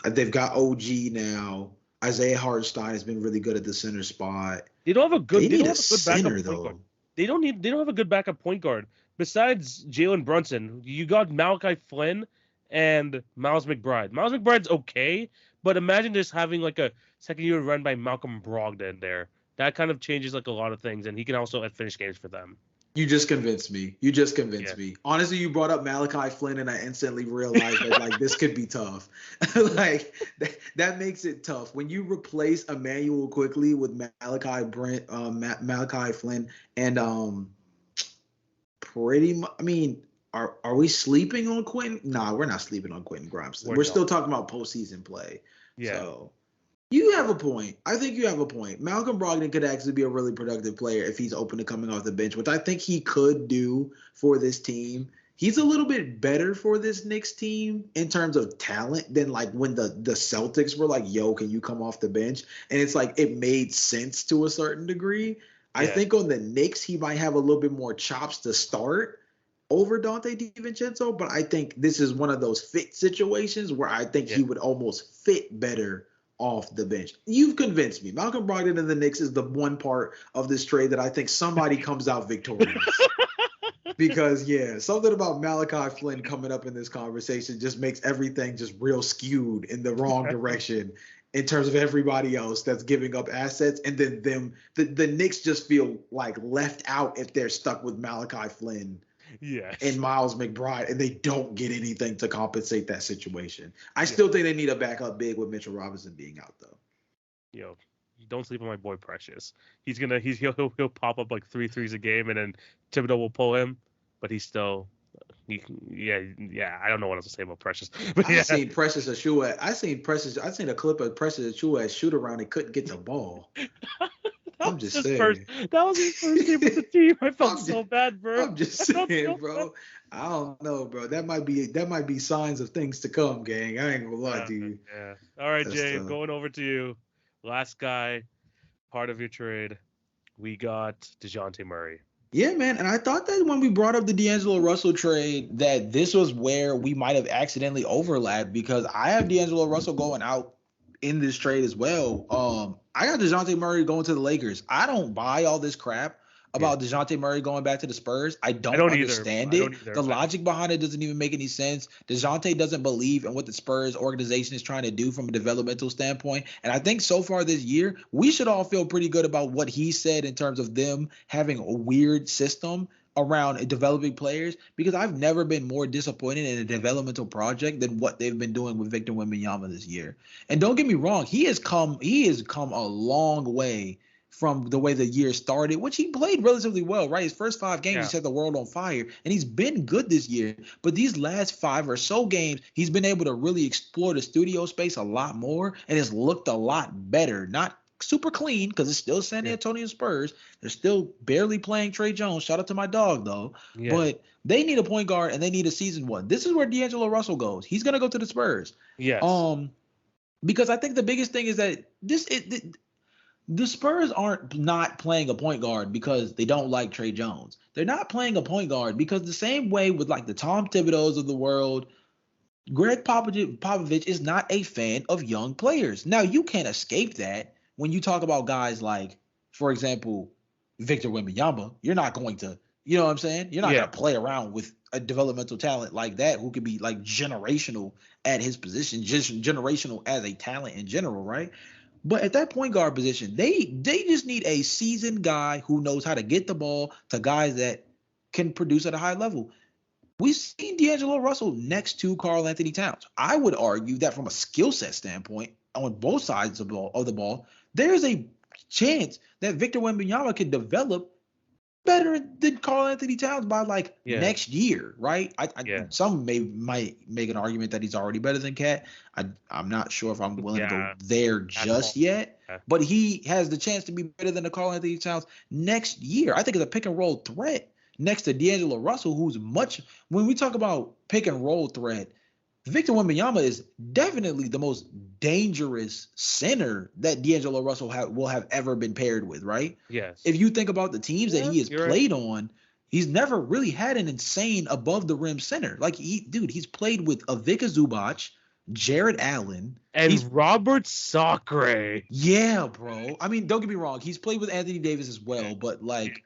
They've got OG now. Isaiah Hartenstein has been really good at the center spot. They don't have a good. They They need don't a have a good backup center point guard. though. They don't need. They don't have a good backup point guard besides Jalen Brunson. You got Malachi Flynn and Miles McBride. Miles McBride's okay, but imagine just having like a second year run by Malcolm Brogdon there. That kind of changes like a lot of things, and he can also finish games for them. You just convinced me. You just convinced Yeah. me. Honestly, you brought up Malachi Flynn, and I instantly realized that like this could be tough. Like that makes it tough when you replace Emmanuel quickly with Malachi Flynn, and pretty much. I mean, are we sleeping on Quentin? Nah, we're not sleeping on Quentin Grimes. We're still talking about postseason play. Yeah. So you have a point. I think you have a point. Malcolm Brogdon could actually be a really productive player if he's open to coming off the bench, which I think he could do for this team. He's a little bit better for this Knicks team in terms of talent than like when the Celtics were like, yo, can you come off the bench? And it's like it made sense to a certain degree. I think on the Knicks, he might have a little bit more chops to start over Dante DiVincenzo, but I think this is one of those fit situations where I think he would almost fit better off the bench. You've convinced me. Malcolm Brogdon and the Knicks is the one part of this trade that I think somebody comes out victorious. Because, something about Malachi Flynn coming up in this conversation just makes everything just real skewed in the wrong direction in terms of everybody else that's giving up assets. And then the Knicks just feel like left out if they're stuck with Malachi Flynn. Yes. And Miles McBride, and they don't get anything to compensate that situation. I still think they need a backup big with Mitchell Robinson being out, though. Yo, don't sleep on my boy Precious. He'll pop up like 3 threes a game, and then Thibodeau will pull him, but he's still. I don't know what else to say about Precious. But I seen Precious Achiuwa. I seen a clip of Precious Achiuwa at shoot around and couldn't get the ball. I'm just saying. That was his first game with the team. I felt so bad, bro. I'm just saying, bro. I don't know, bro. That might be signs of things to come, gang. I ain't gonna lie to you. Yeah. All right, Jay. Going over to you. Last guy, part of your trade. We got DeJounte Murray. Yeah, man. And I thought that when we brought up the D'Angelo Russell trade, that this was where we might have accidentally overlapped because I have D'Angelo Russell going out in this trade as well. I got DeJounte Murray going to the Lakers. I don't buy all this crap about DeJounte Murray going back to the Spurs. I don't understand it. The logic behind it doesn't even make any sense. DeJounte doesn't believe in what the Spurs organization is trying to do from a developmental standpoint. And I think so far this year, we should all feel pretty good about what he said in terms of them having a weird system around developing players, because I've never been more disappointed in a developmental project than what they've been doing with Victor Wembanyama this year. And don't get me wrong, he has come a long way from the way the year started, which he played relatively well, right? His first 5 games, he set the world on fire, and he's been good this year. But these last 5 or so games, he's been able to really explore the studio space a lot more, and it's looked a lot better. Not super clean because it's still San Antonio Spurs. They're still barely playing Trey Jones. Shout out to my dog, though. Yeah. But they need a point guard, and they need a seasoned one. This is where D'Angelo Russell goes. He's going to go to the Spurs. Yes. Because I think the biggest thing is that the Spurs aren't not playing a point guard because they don't like Trey Jones. They're not playing a point guard because the same way with like the Tom Thibodeaus of the world, Greg Popovich is not a fan of young players. Now, you can't escape that when you talk about guys like, for example, Victor Wembanyama. You're not going to, you know what I'm saying? You're not going to play around with a developmental talent like that who could be like generational at his position, just generational as a talent in general, right? But at that point guard position, they just need a seasoned guy who knows how to get the ball to guys that can produce at a high level. We've seen D'Angelo Russell next to Karl Anthony Towns. I would argue that from a skill set standpoint, on both sides of the ball, there's a chance that Victor Wembanyama can develop better than Karl Anthony Towns by next year, right? Some might make an argument that he's already better than Cat. I'm not sure if I'm willing to go there just yet, but he has the chance to be better than the Karl Anthony Towns next year. I think it's a pick and roll threat next to D'Angelo Russell, who's when we talk about pick and roll threat, Victor Wembanyama is definitely the most dangerous center that D'Angelo Russell will have ever been paired with, right? Yes. If you think about the teams that Yeah, he has you're right. played on, he's never really had an insane above the rim center. Like he's played with Ivica Zubac, Jared Allen. He's And Robert Sacre. yeah, bro. I mean, don't get me wrong. He's played with Anthony Davis as well, but like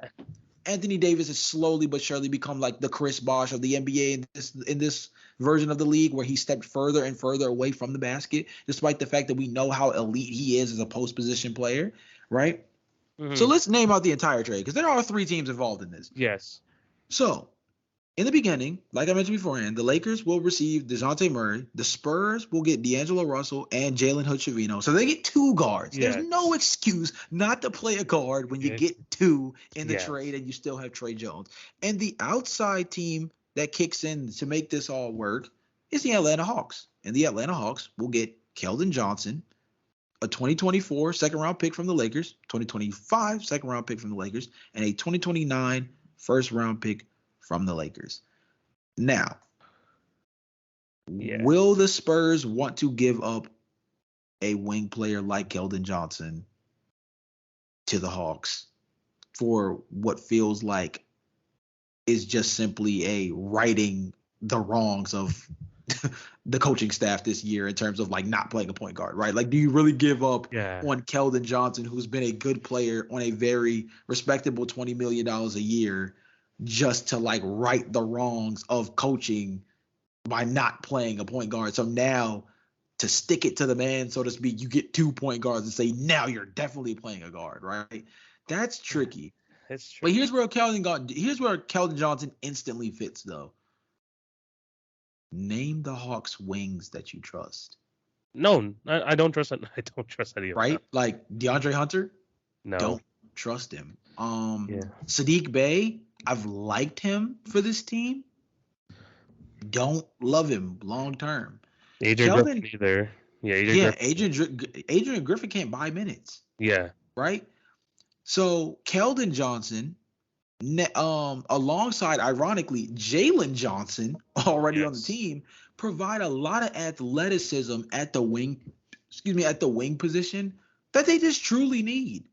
Anthony Davis has slowly but surely become like the Chris Bosh of the NBA in this version of the league, where he stepped further and further away from the basket, despite the fact that we know how elite he is as a post position player, right? So Mm-hmm. let's name out the entire trade, because there are 3 teams involved in this. Yes. So in the beginning, like I mentioned beforehand, the Lakers will receive DeJounte Murray. The Spurs will get D'Angelo Russell and Jalen Hood-Schifino. So they get 2 guards. There's no Yes. excuse not to play a guard when you Yes. get 2 in the Yes. trade and you still have Trey Jones. And the outside team that kicks in to make this all work is the Atlanta Hawks. And the Atlanta Hawks will get Keldon Johnson, a 2024 second-round pick from the Lakers, 2025 second-round pick from the Lakers, and a 2029 first-round pick from the Lakers. Now, Yeah. will the Spurs want to give up a wing player like Keldon Johnson to the Hawks for what feels like is just simply a righting the wrongs of the coaching staff this year in terms of like not playing a point guard, right? Like, do you really give up Yeah. on Keldon Johnson, who's been a good player on a very respectable $20 million a year, just to like right the wrongs of coaching by not playing a point guard? So now, to stick it to the man, so to speak, you get 2 point guards and say, now you're definitely playing a guard, right? That's tricky. It's true. But here's where Keldon Johnson instantly fits, though. Name the Hawks wings that you trust. No, I don't trust it. I don't trust any of Right? them. Like DeAndre Hunter, No. don't trust him. Yeah. Sadiq Bey, I've liked him for this team. Don't love him long term. Adrian Griffin either. Yeah, Adrian Griffin can't buy minutes. Yeah. Right? So Keldon Johnson, alongside, ironically, Jalen Johnson, already on the team, provide a lot of athleticism at the wing position that they just truly need.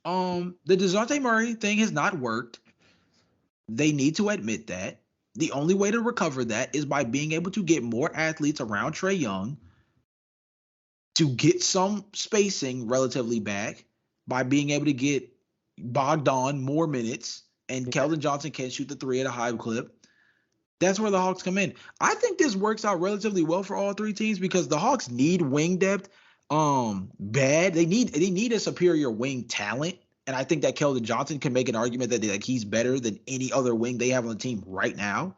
The DeJounte Murray thing has not worked. They need to admit that. The only way to recover that is by being able to get more athletes around Trae Young, to get some spacing relatively back, by being able to get Bogdan more minutes, and Keldon Johnson can shoot the 3 at a high clip. That's where the Hawks come in. I think this works out relatively well for all 3 teams, because the Hawks need wing depth bad. They need a superior wing talent. And I think that Keldon Johnson can make an argument that he's better than any other wing they have on the team right now.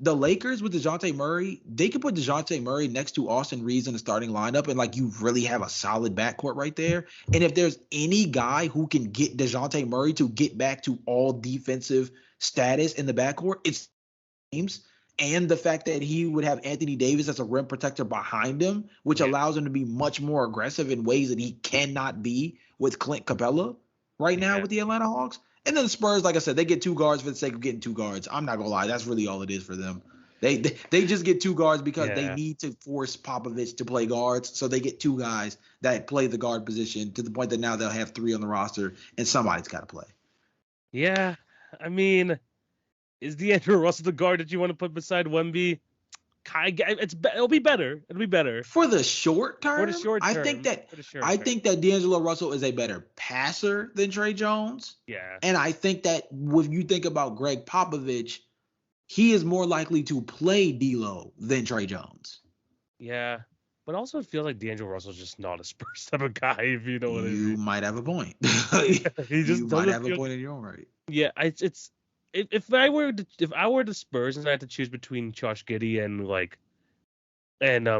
The Lakers with DeJounte Murray, they could put DeJounte Murray next to Austin Reeves in the starting lineup, and like you really have a solid backcourt right there. And if there's any guy who can get DeJounte Murray to get back to all defensive status in the backcourt, it's James. And the fact that he would have Anthony Davis as a rim protector behind him, which allows him to be much more aggressive in ways that he cannot be with Clint Capella right now with the Atlanta Hawks. And then the Spurs, like I said, they get 2 guards for the sake of getting 2 guards. I'm not gonna lie, that's really all it is for them. They just get 2 guards because they need to force Popovich to play guards. So they get 2 guys that play the guard position, to the point that now they'll have 3 on the roster, and somebody's got to play. Yeah, I mean, is D'Angelo Russell the guard that you want to put beside Wemby? It'll be better. It'll be better for the short term. For the short term, I think that D'Angelo Russell is a better passer than Trey Jones. Yeah, and I think that when you think about Greg Popovich, he is more likely to play D'Lo than Trey Jones. Yeah, but also it feels like D'Angelo Russell's just not a Spurs type of guy. If you know what I mean. You might have a point. He just might have a point in your own right. Yeah, it's. If I were the Spurs and I had to choose between Josh Giddey and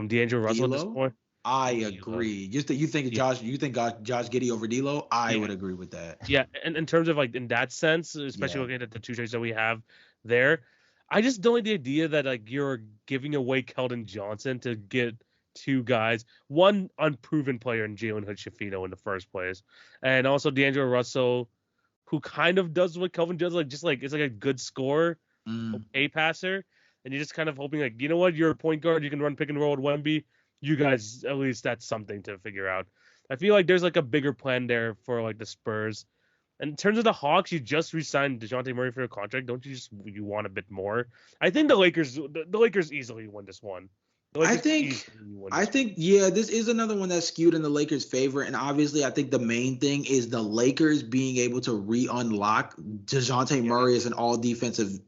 D'Angelo Russell at this point, I agree. You think Josh Giddey over D'Lo? I would agree with that. Yeah, and in terms of like in that sense, especially looking at the 2 trades that we have there, I just don't like the idea that like you're giving away Keldon Johnson to get 2 guys, one unproven player in Jalen Hood-Schifino in the first place, and also D'Angelo Russell, who kind of does what Kelvin does, it's like a good scorer, okay passer. and you're just kind of hoping like, you know what, you're a point guard, you can run pick and roll with Wemby. You guys, at least that's something to figure out. I feel like there's like a bigger plan there for like the Spurs. And in terms of the Hawks, you just re-signed DeJounte Murray for a contract. Don't you want a bit more? I think the Lakers easily win this one. Yeah, this is another one that's skewed in the Lakers' favor. And obviously, I think the main thing is the Lakers being able to re-unlock DeJounte Murray as an all-defensive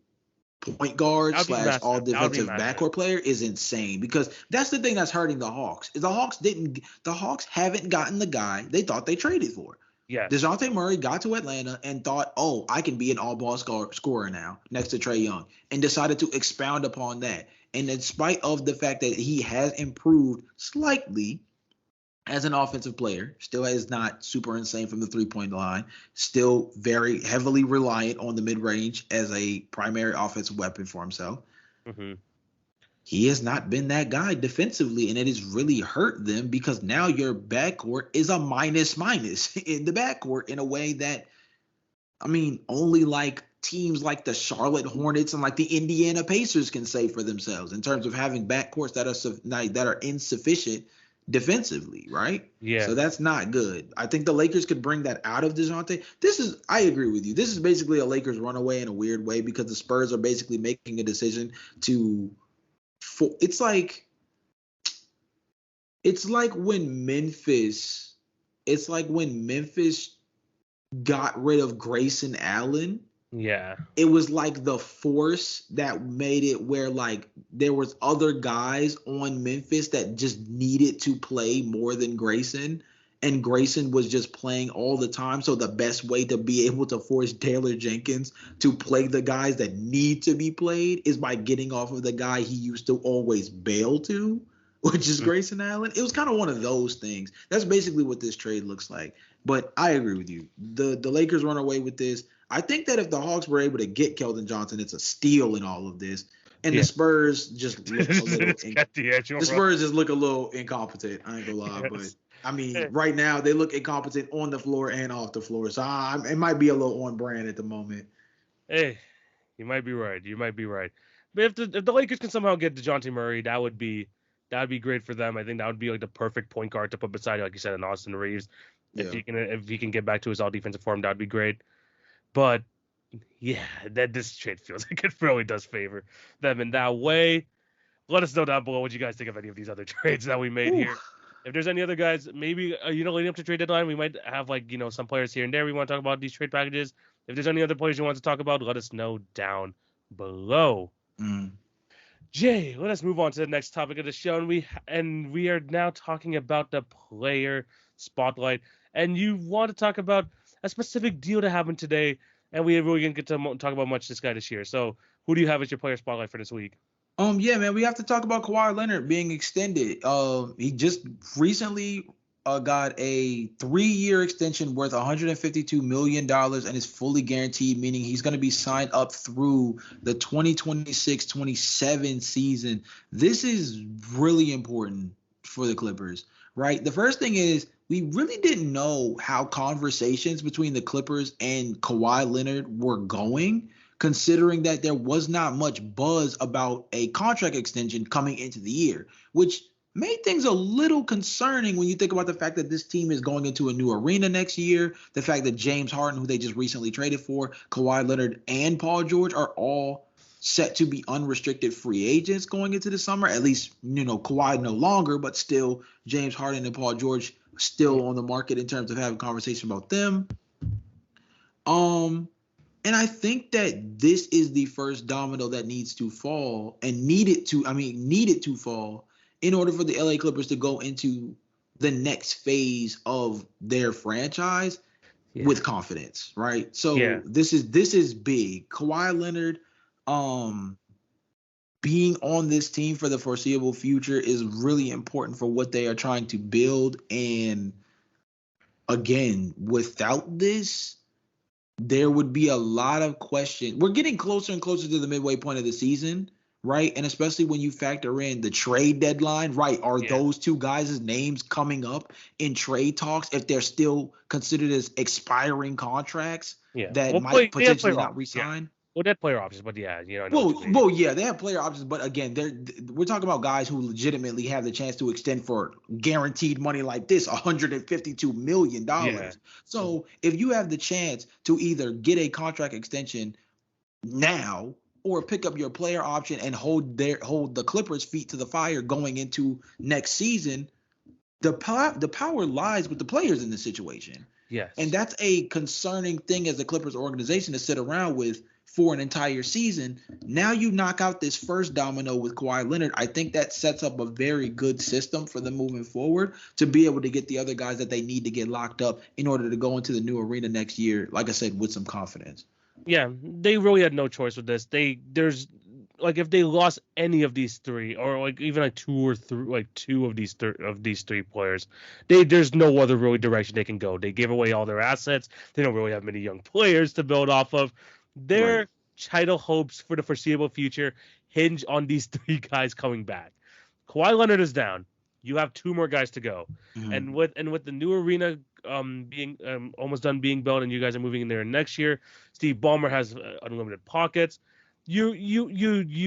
point guard / all defensive backcourt player is insane, because that's the thing that's hurting the Hawks. Is the Hawks haven't gotten the guy they thought they traded for. Yeah. DeJounte Murray got to Atlanta and thought, oh, I can be an all-ball scorer now next to Trae Young, and decided to expound upon that. And in spite of the fact that he has improved slightly as an offensive player, still is not super insane from the three-point line, still very heavily reliant on the mid-range as a primary offensive weapon for himself. Mm-hmm. He has not been that guy defensively, and it has really hurt them, because now your backcourt is a minus in the backcourt in a way that, I mean, only like teams like the Charlotte Hornets and like the Indiana Pacers can say for themselves in terms of having backcourts that are insufficient defensively, right? Yeah. So that's not good. I think the Lakers could bring that out of DeJounte. I agree with you. This is basically a Lakers runaway in a weird way, because the Spurs are basically making a decision it's like when Memphis got rid of Grayson Allen. Yeah. It was like the force that made it where like there was other guys on Memphis that just needed to play more than Grayson, and Grayson was just playing all the time. So the best way to be able to force Taylor Jenkins to play the guys that need to be played is by getting off of the guy he used to always bail to, which is Grayson Allen. It was kind of one of those things. That's basically what this trade looks like. But I agree with you. The Lakers run away with this. I think that if the Hawks were able to get Keldon Johnson, it's a steal in all of this. And the Spurs just look a little incompetent. I ain't gonna lie, but I mean, right now they look incompetent on the floor and off the floor. So it might be a little on brand at the moment. Hey, you might be right. But if the Lakers can somehow get DeJounte Murray, that would be great for them. I think that would be like the perfect point guard to put beside, like you said, an Austin Reeves. Yeah. If he can get back to his all defensive form, that would be great. But yeah, this trade feels like it really does favor them in that way. Let us know down below what you guys think of any of these other trades that we made here. If there's any other guys, maybe leading up to trade deadline, we might have some players here and there we want to talk about these trade packages. If there's any other players you want to talk about, let us know down below. Jay, let us move on to the next topic of the show, and we are now talking about the player spotlight. And you want to talk about a specific deal that happened today, and we really didn't get to talk about much this guy this year. So who do you have as your player spotlight for this week? Yeah, man, we have to talk about Kawhi Leonard being extended. He just recently got a 3-year extension worth $152 million and is fully guaranteed, meaning he's going to be signed up through the 2026-27 season. This is really important for the Clippers, right? The first thing is, we really didn't know how conversations between the Clippers and Kawhi Leonard were going, considering that there was not much buzz about a contract extension coming into the year, which made things a little concerning when you think about the fact that this team is going into a new arena next year, the fact that James Harden, who they just recently traded for, Kawhi Leonard, and Paul George are all set to be unrestricted free agents going into the summer. At least, Kawhi no longer, but still James Harden and Paul George still on the market in terms of having conversation about them. And I think that this is the first domino that needs to fall, and needed to fall in order for the LA Clippers to go into the next phase of their franchise with confidence, right? So this is big. Kawhi Leonard being on this team for the foreseeable future is really important for what they are trying to build. And again, without this, there would be a lot of questions. We're getting closer and closer to the midway point of the season, right? And especially when you factor in the trade deadline, right? Are those two guys' names coming up in trade talks if they're still considered as expiring contracts that might potentially not re-sign? Well, that player options, but yeah, I know what you mean. Well, yeah, they have player options, but again, we're talking about guys who legitimately have the chance to extend for guaranteed money like this, $152 million. Yeah. So if you have the chance to either get a contract extension now or pick up your player option and hold the Clippers' feet to the fire going into next season, the power lies with the players in this situation. And Yes. that's a concerning thing as the Clippers organization to sit around with for an entire season. Now you knock out this first domino with Kawhi Leonard. I think that sets up a very good system for them moving forward to be able to get the other guys that they need to get locked up in order to go into the new arena next year, like I said, with some confidence. Yeah, they really had no choice with this. There's like if they lost any of these three, or like even like two of these three players, there's no other really direction they can go. They gave away all their assets. They don't really have many young players to build off of. Right. Their title hopes for the foreseeable future hinge on these three guys coming back. Kawhi Leonard is down. You have two more guys to go, Mhm. and with the new arena being almost done being built, and you guys are moving in there next year, Steve Ballmer has unlimited pockets. You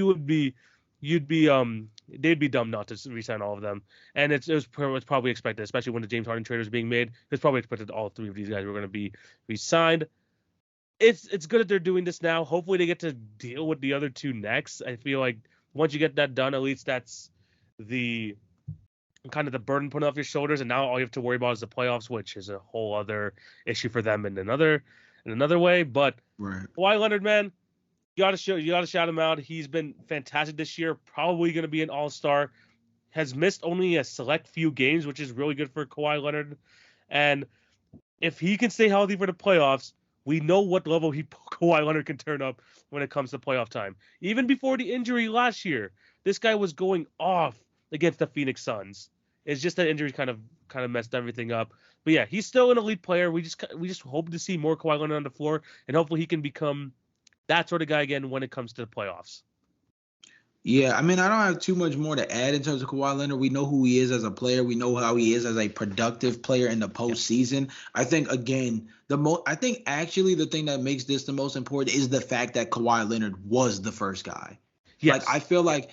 would be you'd be they'd be dumb not to resign all of them, and it was probably expected, especially when the James Harden trade was being made. It's probably expected all three of these guys were going to be re-signed. It's good that they're doing this now. Hopefully they get to deal with the other two next. I feel like once you get that done, at least that's the kind of the burden put off your shoulders, and now all you have to worry about is the playoffs, which is a whole other issue for them in another way. But Right. Kawhi Leonard, man, you gotta shout him out. He's been fantastic this year. Probably gonna be an all-star. Has missed only a select few games, which is really good for Kawhi Leonard. And if he can stay healthy for the playoffs, we know what level Kawhi Leonard can turn up when it comes to playoff time. Even before the injury last year, this guy was going off against the Phoenix Suns. It's just that injury kind of messed everything up. But yeah, he's still an elite player. We just hope to see more Kawhi Leonard on the floor, and hopefully he can become that sort of guy again when it comes to the playoffs. Yeah, I mean, I don't have too much more to add in terms of Kawhi Leonard. We know who he is as a player. We know how he is as a productive player in the Yeah. postseason. I think again, I think actually the thing that makes this the most important is the fact that Kawhi Leonard was the first guy. Like I Yes. feel Yeah. like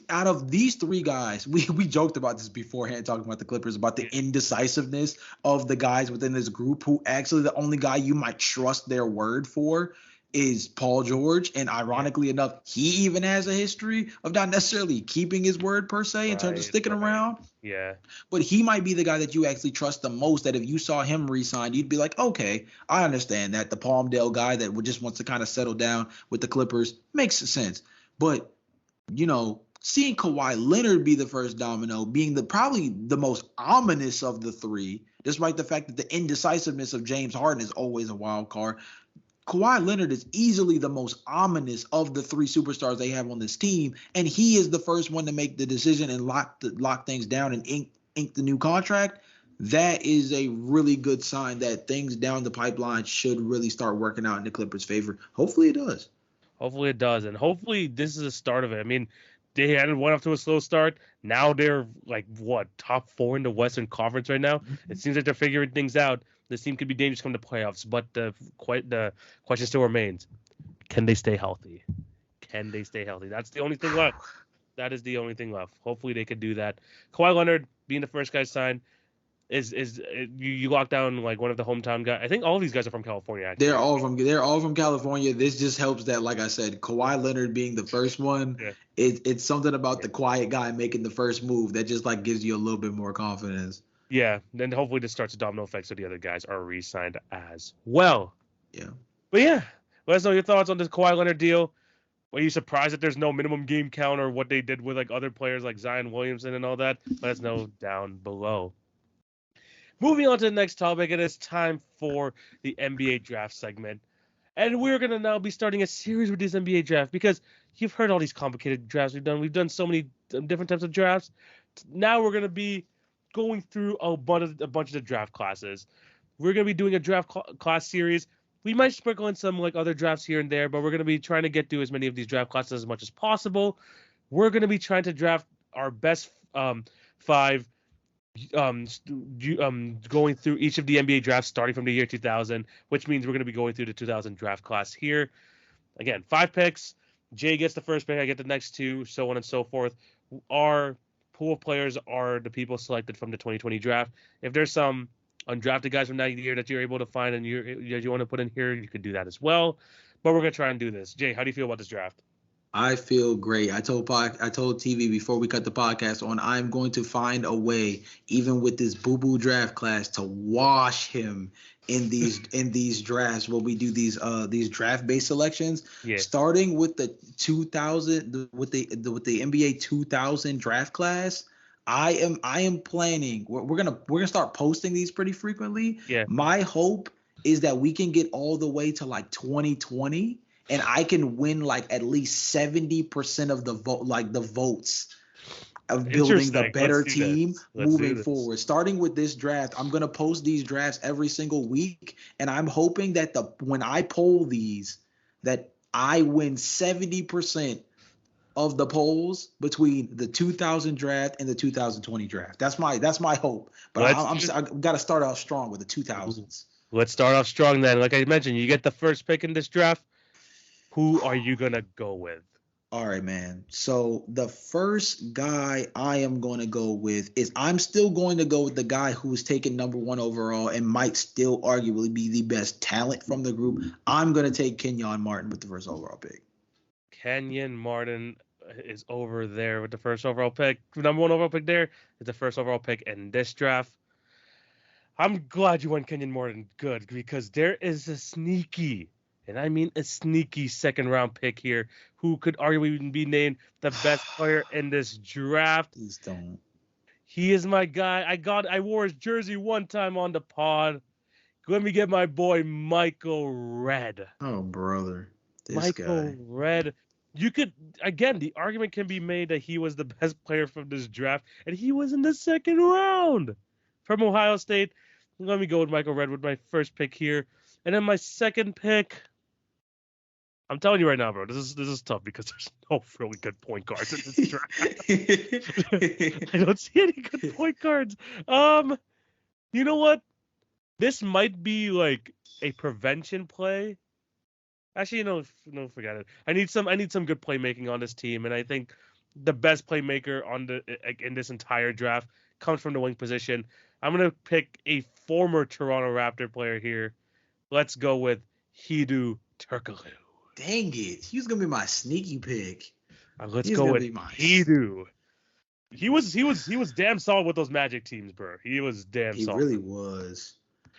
out of these three guys, we joked about this beforehand talking about the Clippers about the Yeah. indecisiveness of the guys within this group who actually the only guy you might trust their word for is Paul George. And Yeah. ironically enough, he even has a history of not necessarily keeping his word per se in terms of Right. sticking Right. around. Yeah. But he might be the guy that you actually trust the most. That if you saw him resign, you'd be like, okay, I understand that. The Palmdale guy that just wants to kind of settle down with the Clippers makes sense. But seeing Kawhi Leonard be the first domino, being probably the most ominous of the three, despite the fact that the indecisiveness of James Harden is always a wild card. Kawhi Leonard is easily the most ominous of the three superstars they have on this team, and he is the first one to make the decision and lock things down and ink the new contract. That is a really good sign that things down the pipeline should really start working out in the Clippers' favor. Hopefully, it does. Hopefully it does, and hopefully this is a start of it. I mean, they had went off to a slow start. Now they're like what, top four in the Western Conference right now. It seems like they're figuring things out. This team could be dangerous come to playoffs, but the question still remains: can they stay healthy? Can they stay healthy? That's the only thing left. That is the only thing left. Hopefully they could do that. Kawhi Leonard being the first guy signed is you lock down like one of the hometown guys. I think all of these guys are from California They're actually. all from they're all from California. This just helps that, like I said, Kawhi Leonard being the first one, Yeah. it's something about Yeah. the quiet guy making the first move that just like gives you a little bit more confidence. Yeah, then hopefully this starts a domino effect so the other guys are re-signed as well. Yeah. But yeah, let us know your thoughts on this Kawhi Leonard deal. Are you surprised that there's no minimum game count or what they did with like other players like Zion Williamson and all that? Let us know down below. Moving on to the next topic, it is time for the NBA draft segment. And we're going to now be starting a series with this NBA draft because you've heard all these complicated drafts we've done. We've done so many different types of drafts. Now we're going to be going through a bunch of the draft classes. We're going to be doing a draft class series. We might sprinkle in some like other drafts here and there, but we're going to be trying to get through as many of these draft classes as much as possible. We're going to be trying to draft our best five going through each of the NBA drafts starting from the year 2000, which means we're going to be going through the 2000 draft class here. again, 5 picks. Jay gets the first pick. I get the next 2, so on and so forth. Our pool of players are the people selected from the 2020 draft. If there's some undrafted guys from that year that you're able to find and you want to put in here, you could do that as well. But we're going to try and do this. Jay, how do you feel about this draft? I feel great. I told TV before we cut the podcast on, I'm going to find a way, even with this boo-boo draft class, to wash him in these drafts when we do these draft based selections. Yeah. Starting with the 2000 with the NBA 2000 draft class. I am planning. We're gonna start posting these pretty frequently. Yeah. My hope is that we can get all the way to like 2020. And I can win like at least 70% of the votes of building the better team moving forward. Starting with this draft, I'm gonna post these drafts every single week, and I'm hoping that when I poll these, that I win 70% of the polls between the 2000 draft and the 2020 draft. That's my hope. But I've got to start off strong with the 2000s. Let's start off strong then. Like I mentioned, you get the first pick in this draft. Who are you going to go with? All right, man. So the first guy I am going to go with is I'm still going to go with the guy who was taken number 1 overall and might still arguably be the best talent from the group. I'm going to take Kenyon Martin with the first overall pick. Kenyon Martin is over there with the first overall pick. Number 1 overall pick there is the first overall pick in this draft. I'm glad you went Kenyon Martin. Good, because there is a sneaky, and I mean a sneaky second-round pick here who could arguably be named the best player in this draft. Please don't. He is my guy. I wore his jersey one time on the pod. Let me get my boy Michael Redd. Oh, brother. Michael Redd. You could, again, the argument can be made that he was the best player from this draft, and he was in the second round from Ohio State. Let me go with Michael Redd with my first pick here. And then my second pick, I'm telling you right now, bro, this is tough because there's no really good point guards in this draft. I don't see any good point guards. You know what? This might be like a prevention play. Actually, no, forget it. I need some good playmaking on this team, and I think the best playmaker in this entire draft comes from the wing position. I'm gonna pick a former Toronto Raptor player here. Let's go with Hedo Turkoglu. Dang it. He was going to be my sneaky pick. Let's go with Hedo. He was damn solid with those Magic teams, bro. He was damn solid. He really was.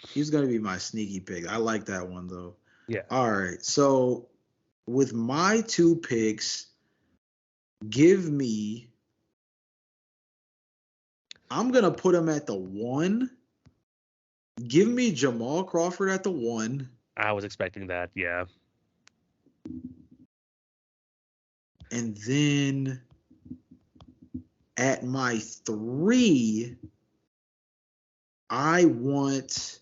He was going to be my sneaky pick. I like that one, though. Yeah. All right. So, with my 2 picks, I'm going to put him at the 1. Give me Jamal Crawford at the 1. I was expecting that, yeah. And then at my 3, I want.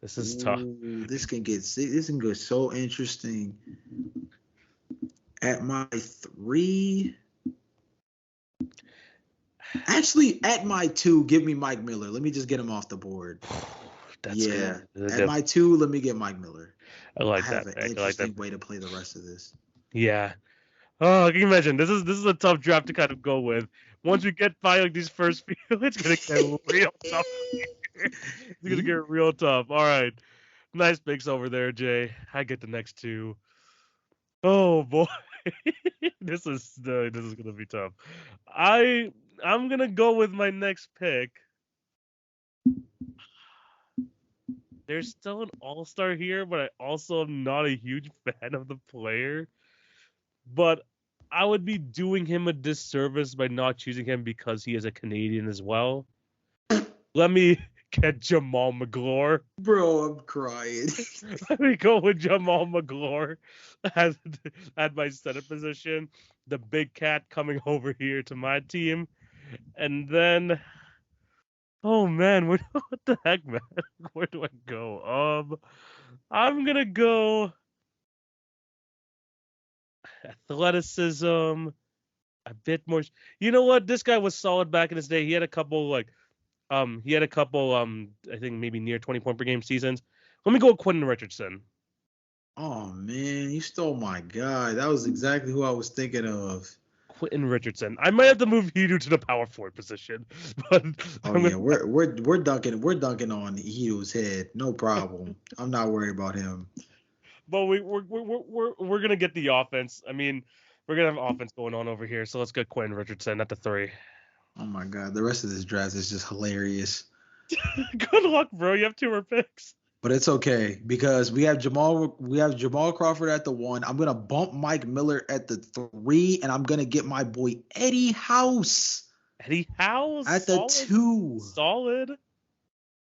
This is tough. This can get so interesting. At my 3. Actually, at my 2, give me Mike Miller. Let me just get him off the board. That's good. At my 2, let me get Mike Miller. I like that. An interesting way to play the rest of this. Yeah. Oh, can you imagine? This is a tough draft to kind of go with. Once we get by like these first few, it's gonna get real tough. It's gonna get real tough. All right. Nice picks over there, Jay. I get the next 2. Oh boy. This is gonna be tough. I'm gonna go with my next pick. There's still an all-star here, but I also am not a huge fan of the player. But I would be doing him a disservice by not choosing him because he is a Canadian as well. Let me get Jamal Magloire. Bro, I'm crying. Let me go with Jamal Magloire at my center position. The big cat coming over here to my team. And then... Oh man, what the heck, man? Where do I go? I'm gonna go athleticism, a bit more. You know what? This guy was solid back in his day. He had a couple I think maybe near 20-point per game seasons. Let me go with Quentin Richardson. Oh man, you stole my guy. That was exactly who I was thinking of. Quentin Richardson. I might have to move Hedo to the power forward position, but Oh I'm yeah, gonna. we're dunking on Hito's head. No problem. I'm not worried about him. But we're gonna get the offense. I mean, we're gonna have offense going on over here. So let's get Quentin Richardson at the 3. Oh my god, the rest of this draft is just hilarious. Good luck, bro. You have 2 more picks. But it's okay because we have Jamal Crawford at the 1. I'm gonna bump Mike Miller at the 3, and I'm gonna get my boy Eddie House Eddie Howe, at the solid, 2. solid.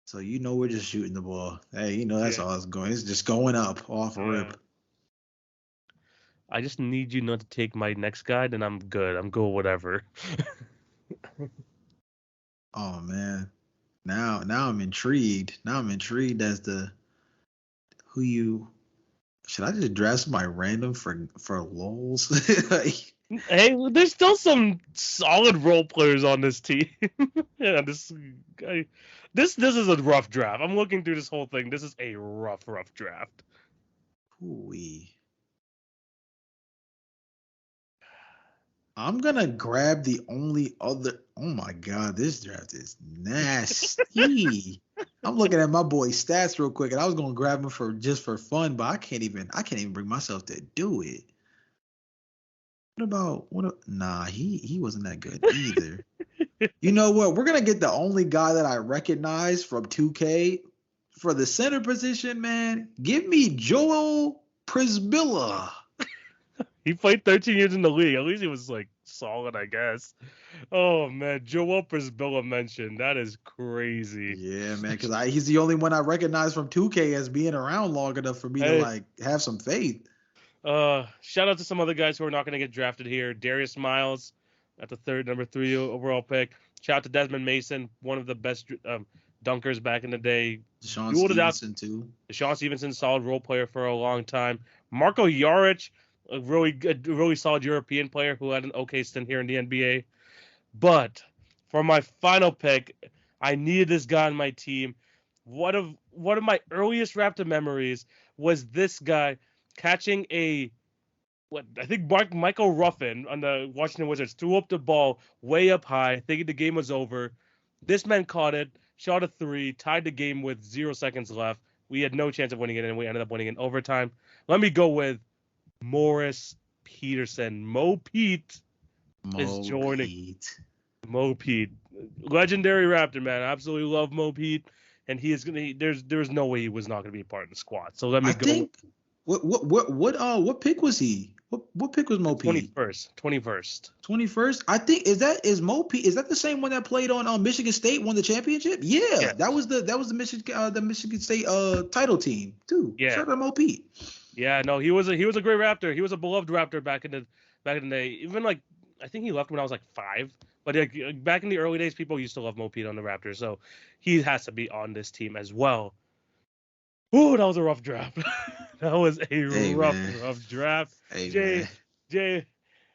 So we're just shooting the ball. Hey, that's Yeah, all it's going. It's just going up off yeah. rip. I just need you not to take my next guy, then I'm good. I'm good, whatever. Oh man. Now I'm intrigued. Now I'm intrigued as to who you should I just draft somebody random for lols? Hey, there's still some solid role players on this team. Yeah, this guy, this is a rough draft. I'm looking through this whole thing. This is a rough draft. Ooh-wee. I'm gonna grab the only other. Oh my god, this draft is nasty. I'm looking at my boy's stats real quick, and I was gonna grab him for fun, but I can't even bring myself to do it. Nah, he wasn't that good either. You know what? We're gonna get the only guy that I recognize from 2K for the center position, man. Give me Joel Prisbilla. He played 13 years in the league. At least he was like solid, I guess. Oh man, Joel Prisbilla mentioned. That is crazy. Yeah, man, because he's the only one I recognize from 2K as being around long enough for me to Hey, like have some faith. shout out to some other guys who are not going to get drafted here. Darius Miles at the number 3 overall pick. Shout out to Desmond Mason, one of the best dunkers back in the day. Sean Dueled it out. Stevenson too. Sean Stevenson, solid role player for a long time. Marko Jaric, a really good, really solid European player who had an okay stint here in the NBA. But for my final pick, I needed this guy on my team. One of my earliest Raptor memories was this guy catching a what I think Michael Ruffin on the Washington Wizards threw up the ball way up high, thinking the game was over. This man caught it, shot a 3, tied the game with 0 seconds left. We had no chance of winning it, and we ended up winning in overtime. Let me go with Morris Peterson. Mo Pete is Mo joining. Pete. Mo Pete, legendary Raptor, man. I absolutely love Mo Pete, and he is gonna. There's no way he was not gonna be a part of the squad. So let me I go think what pick was he? What pick was Mo with Pete? 21st. 21st. I think is Mo Pete, is that the same one that played on Michigan State, won the championship? Yeah, Yeah, that was the Michigan State title team too. yeah, Shout out to Mo Pete. yeah. No, he was a great Raptor. He was a beloved Raptor back in the day. Even like I think he left when I was like 5. But like, back in the early days, people used to love Mo Pete on the Raptors, so he has to be on this team as well. Ooh, that was a rough draft. That was a Hey man. rough draft. Hey man. Jay,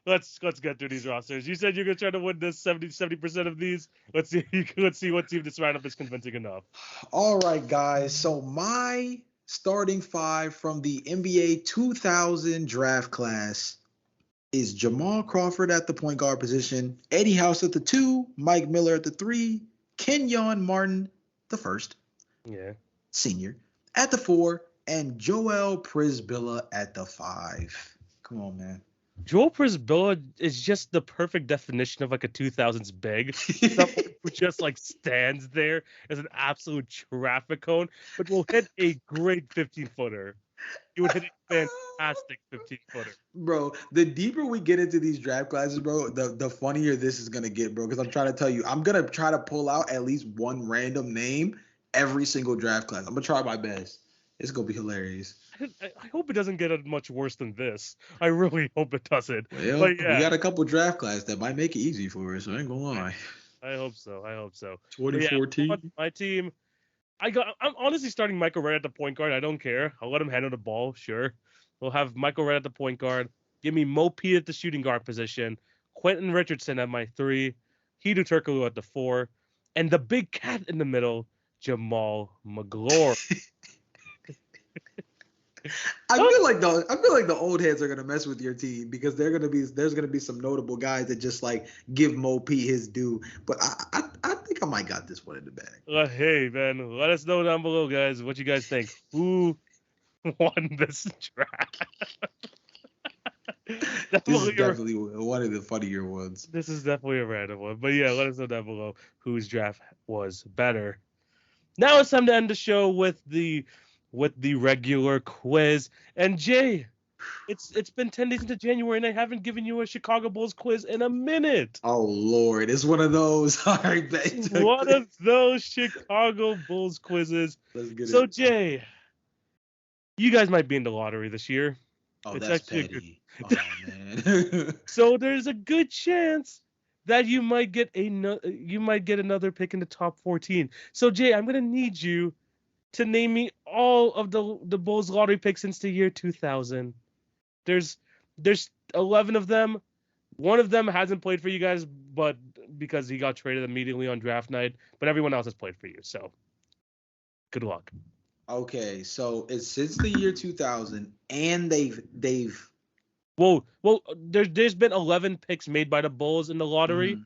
let's get through these rosters. You said you're gonna try to win this 70% of these. Let's see what team this roundup is convincing enough. All right, guys. So my starting 5 from the NBA 2000 draft class is Jamal Crawford at the point guard position, Eddie House at the 2, Mike Miller at the 3, Kenyon Martin the first, Yeah. senior, at the 4, and Joel Prisbilla at the 5. Come on, man. Joel Prisbilla is just the perfect definition of like a 2000s big. Someone who just like stands there as an absolute traffic cone, but will hit a great 15-footer. He would hit a fantastic 15-footer. Bro, the deeper we get into these draft classes, bro, the funnier this is gonna get, bro. Because I'm trying to tell you, I'm gonna try to pull out at least one random name every single draft class. I'm gonna try my best. It's gonna be hilarious. I hope it doesn't get much worse than this. I really hope it doesn't. Well, But we yeah, got a couple draft classes that might make it easy for us. I ain't gonna lie. I hope so. But yeah, 2014. my team. I'm honestly starting Michael Redd at the point guard. I don't care. I'll let him handle the ball. Sure. We'll have Michael Redd at the point guard. Give me Mo Pete at the shooting guard position. Quentin Richardson at my 3. Hedo Turkoglu at the 4. And the big cat in the middle, Jamal McGlory. I feel like the old heads are gonna mess with your team because there's gonna be some notable guys that just like give Mo P his due. But I think I might got this one in the bag. Hey, man, let us know down below, guys, what you guys think. Who won this draft? This is definitely one of the funnier ones. This is definitely a random one. But yeah, let us know down below whose draft was better. Now it's time to end the show with the regular quiz. And Jay, it's been 10 days into January and I haven't given you a Chicago Bulls quiz in a minute. Oh Lord, it's one of those. All right, bet. One of those Chicago Bulls quizzes. Let's get So it. Jay, you guys might be in the lottery this year. Oh, It's that's actually petty. Oh man. So there's a good chance that you might get another pick in the top 14. So Jay, I'm gonna need you to name me all of the Bulls lottery picks since the year 2000. There's 11 of them. One of them hasn't played for you guys, but because he got traded immediately on draft night. But everyone else has played for you. So good luck. Okay, so it's since the year 2000, and they've. Well, there's been 11 picks made by the Bulls in the lottery.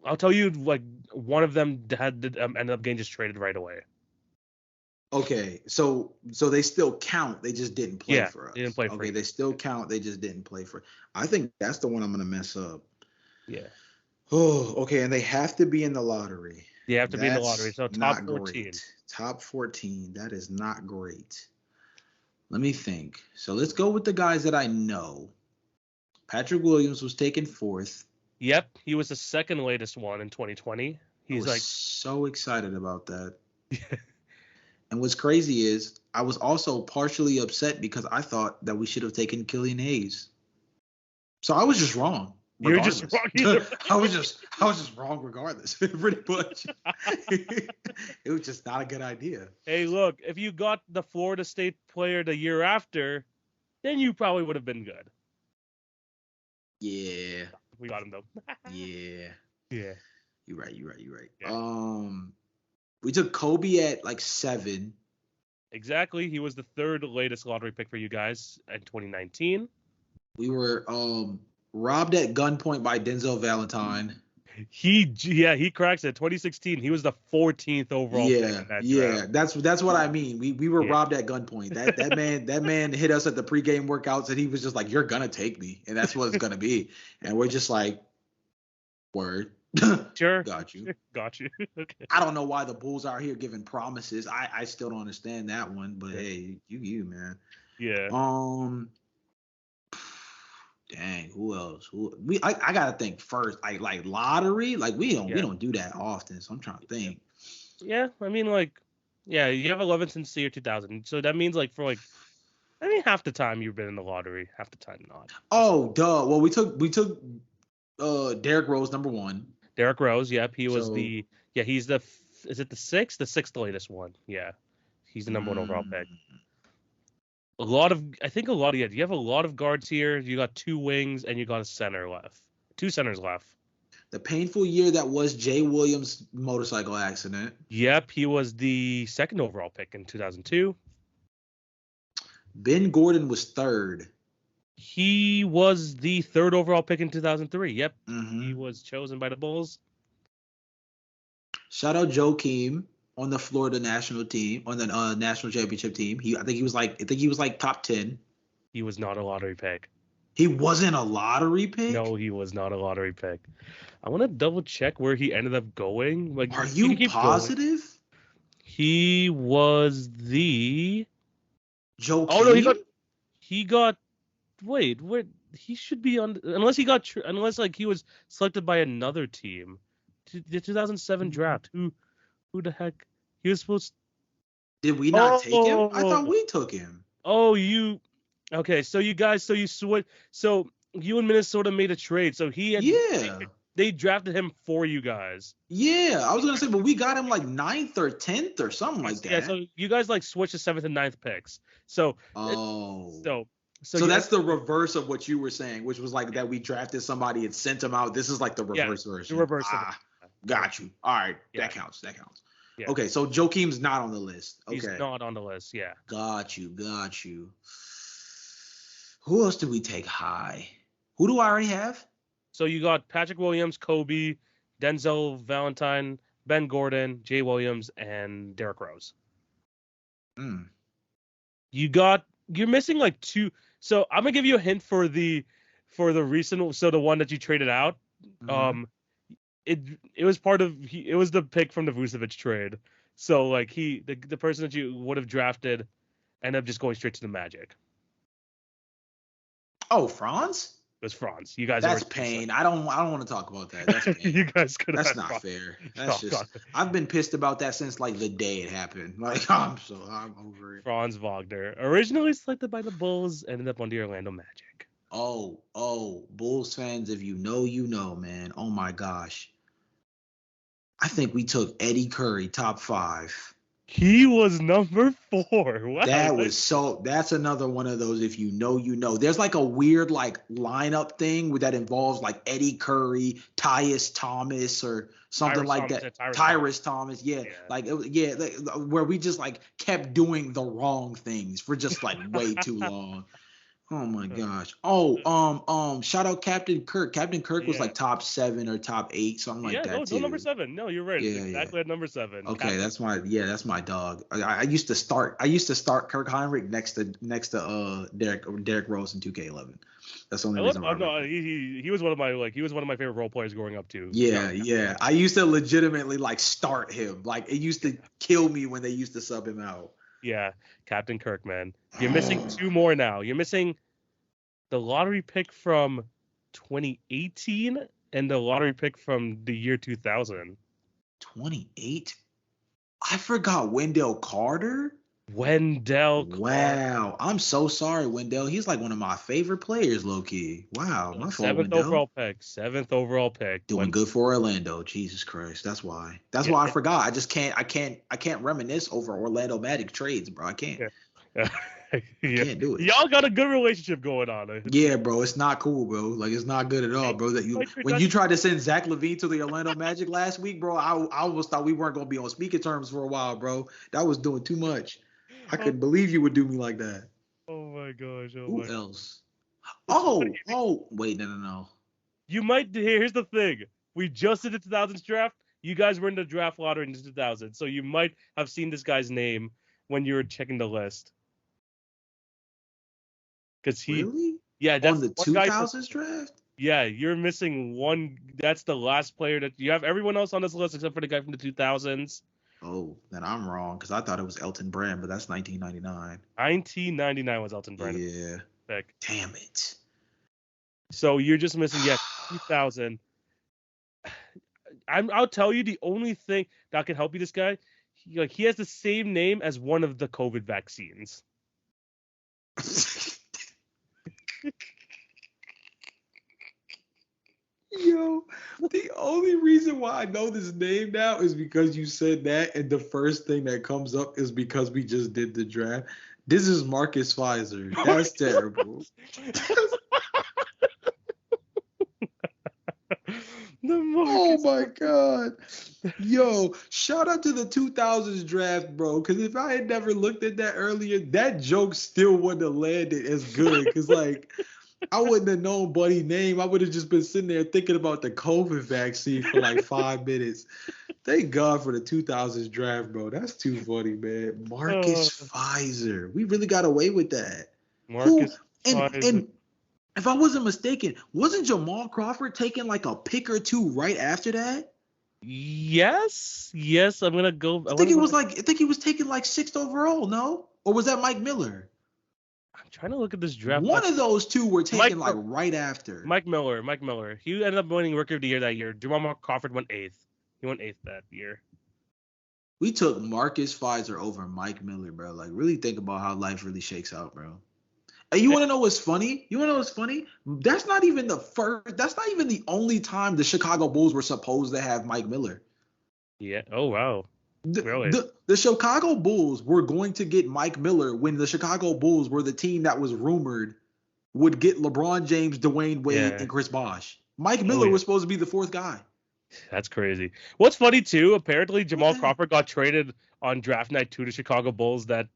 I'll tell you, like one of them ended up getting just traded right away. Okay, so they still count. They just didn't play for us. They didn't play for Okay, you. they still count. They just didn't play for. I think that's the one I'm gonna mess up. Yeah. Oh, okay, and they have to be in the lottery. They have to be in the lottery. So top 14. Great. Top 14. That is not great. Let me think. So let's go with the guys that I know. Patrick Williams was taken 4th. Yep, he was the second latest one in 2020. He's like so excited about that. And what's crazy is I was also partially upset because I thought that we should have taken Killian Hayes. So I was just wrong. You're just wrong. I was just wrong regardless. Pretty much. It was just not a good idea. Hey, look, if you got the Florida State player the year after, then you probably would have been good. Yeah. We got him though. Yeah. Yeah. You're right. Yeah. We took Kobe at like 7. Exactly. He was the third latest lottery pick for you guys in 2019. We were robbed at gunpoint by Denzel Valentine. He cracks it. 2016. He was the 14th overall pick in that draft. That's what I mean. We were robbed at gunpoint. That man hit us at the pregame workouts and he was just like, "You're gonna take me," and that's what it's gonna be. And we're just like, "Word." Sure. Got you. Okay. I don't know why the Bulls are here giving promises. I still don't understand that one, but hey, you man. Yeah. Dang, who else? I gotta think first. Like lottery, like we don't do that often. So I'm trying to think. Yeah, I mean you have 11 since the year 2000. So that means half the time you've been in the lottery, half the time not. Oh, duh. Well, we took Derrick Rose number 1. Derrick Rose, yep, he's is it the 6th? The 6th latest one. Yeah. He's the number 1 overall pick. You have a lot of guards here. You got 2 wings and you got a center left. 2 centers left. The painful year that was Jay Williams' motorcycle accident. Yep, he was the 2nd overall pick in 2002. Ben Gordon was 3rd. He was the 3rd overall pick in 2003. Yep, He was chosen by the Bulls. Shout out Joakim on the Florida national team, on the national championship team. I think he was like top 10. He was not a lottery pick. He wasn't a lottery pick? No, he was not a lottery pick. I want to double check where he ended up going. Like, are you positive? Going. He was the Joakim? Oh no, he got wait, he should be on unless he was selected by another team. The 2007 draft. Who the heck? He was supposed. Did we not take him? I thought we took him. Oh, you. Okay, so you guys, so you and Minnesota made a trade. So they drafted him for you guys. Yeah, I was gonna say, but we got him like 9th or 10th or something like that. Yeah, so you guys like switched to 7th and 9th picks. So So that's the reverse of what you were saying, which was like that we drafted somebody and sent them out. This is like the reverse version. The reverse. Got you. All right, that counts. Yeah. Okay, so Joakim's not on the list. He's Okay. not on the list. Yeah. Got you. Who else did we take high? Who do I already have? So you got Patrick Williams, Kobe, Denzel Valentine, Ben Gordon, Jay Williams, and Derrick Rose. Mm. You're missing like two. So I'm gonna give you a hint for the recent. So the one that you traded out. Mhm. It was it was the pick from the Vucevic trade. So like the person that you would have drafted ended up just going straight to the Magic. Oh, Franz? It was Franz. You guys That's were pain. I don't want to talk about that. That's pain. you guys could That's have not Franz. fair. Oh, That's just God. I've been pissed about that since like the day it happened. Like I'm over it. Franz Wagner, originally selected by the Bulls, ended up on the Orlando Magic. Oh, Bulls fans, if you know, you know, man. Oh my gosh. I think we took Eddie Curry top 5. He was number 4. Wow. That's another one of those, if you know, you know. There's like a weird like lineup thing that involves like Eddie Curry, Tyus Thomas, or something Tyrese like Thomas, that. Tyrese Thomas, yeah. Like where we just like kept doing the wrong things for just like way too long. Oh my gosh. Oh, shout out Captain Kirk. Captain Kirk was Yeah. like top 7 or top 8, something like that no, too. number 7. No, you're right. Yeah, Exactly at number 7. Okay, that's my dog. I used to start Kirk Heinrich next to Derrick Rose in 2K11. That's the only reason why I no, remember. he was one of my favorite role players growing up too. Yeah. I used to legitimately like start him. Like it used to kill me when they used to sub him out. Yeah, Captain Kirk, man. You're missing 2 more now. You're missing the lottery pick from 2018 and the lottery pick from the year 2000. 28? I forgot Wendell Carter. Wendell Carter. Wow. I'm so sorry, Wendell. He's like one of my favorite players, low key. Wow. My fault, Wendell. 7th overall pick. Doing good for Orlando. Jesus Christ. That's why. That's why I forgot. I can't reminisce over Orlando Magic trades, bro. I can't. Yeah. I can't do it. Y'all got a good relationship going on. Yeah, bro. It's not cool, bro. Like it's not good at all, bro. When you tried to send Zach LaVine to the Orlando Magic last week, bro, I almost thought we weren't gonna be on speaking terms for a while, bro. That was doing too much. I couldn't believe you would do me like that. Oh my gosh. Who else? Wait, no. You might. Here's the thing. We just did the 2000s draft. You guys were in the draft lottery in the 2000s, so you might have seen this guy's name when you were checking the list. Because really? Yeah, that's on the 2000s draft. Yeah, you're missing one. That's the last player that you have. Everyone else on this list except for the guy from the 2000s. Oh, then I'm wrong because I thought it was Elton Brand, but that's 1999. 1999 was Elton Brand. Yeah. Pick. Damn it. So you're just missing 2000. I'll tell you the only thing that can help you. This guy, he has the same name as one of the COVID vaccines. Yo, the only reason why I know this name now is because you said that, and the first thing that comes up is because we just did the draft. This is Marcus Pfizer. That's terrible. Oh my God. Yo, shout out to the 2000s draft, bro. Because if I had never looked at that earlier, that joke still wouldn't have landed as good. Because, like, I wouldn't have known Buddy's name. I would have just been sitting there thinking about the COVID vaccine for like 5 minutes. Thank God for the 2000s draft, bro. That's too funny, man. Marcus Pfizer. We really got away with that. Marcus Pfizer. And if I wasn't mistaken, wasn't Jamal Crawford taking like a pick or two right after that? Yes. I'm gonna go. I think he was taking like 6th overall, no? Or was that Mike Miller? I'm trying to look at this draft. One of those two were taken right after. Mike Miller. He ended up winning Rookie of the Year that year. Jamal Crawford went 8th. He went 8th that year. We took Marcus Pfizer over Mike Miller, bro. Like, really think about how life really shakes out, bro. And you want to know what's funny? That's not even the only time the Chicago Bulls were supposed to have Mike Miller. Yeah. Oh, wow. Really? The Chicago Bulls were going to get Mike Miller when the Chicago Bulls were the team that was rumored would get LeBron James, Dwayne Wade, and Chris Bosh. Mike Miller was supposed to be the 4th guy. That's crazy. What's funny too, apparently Jamal Okay. Crawford got traded on draft night to the Chicago Bulls that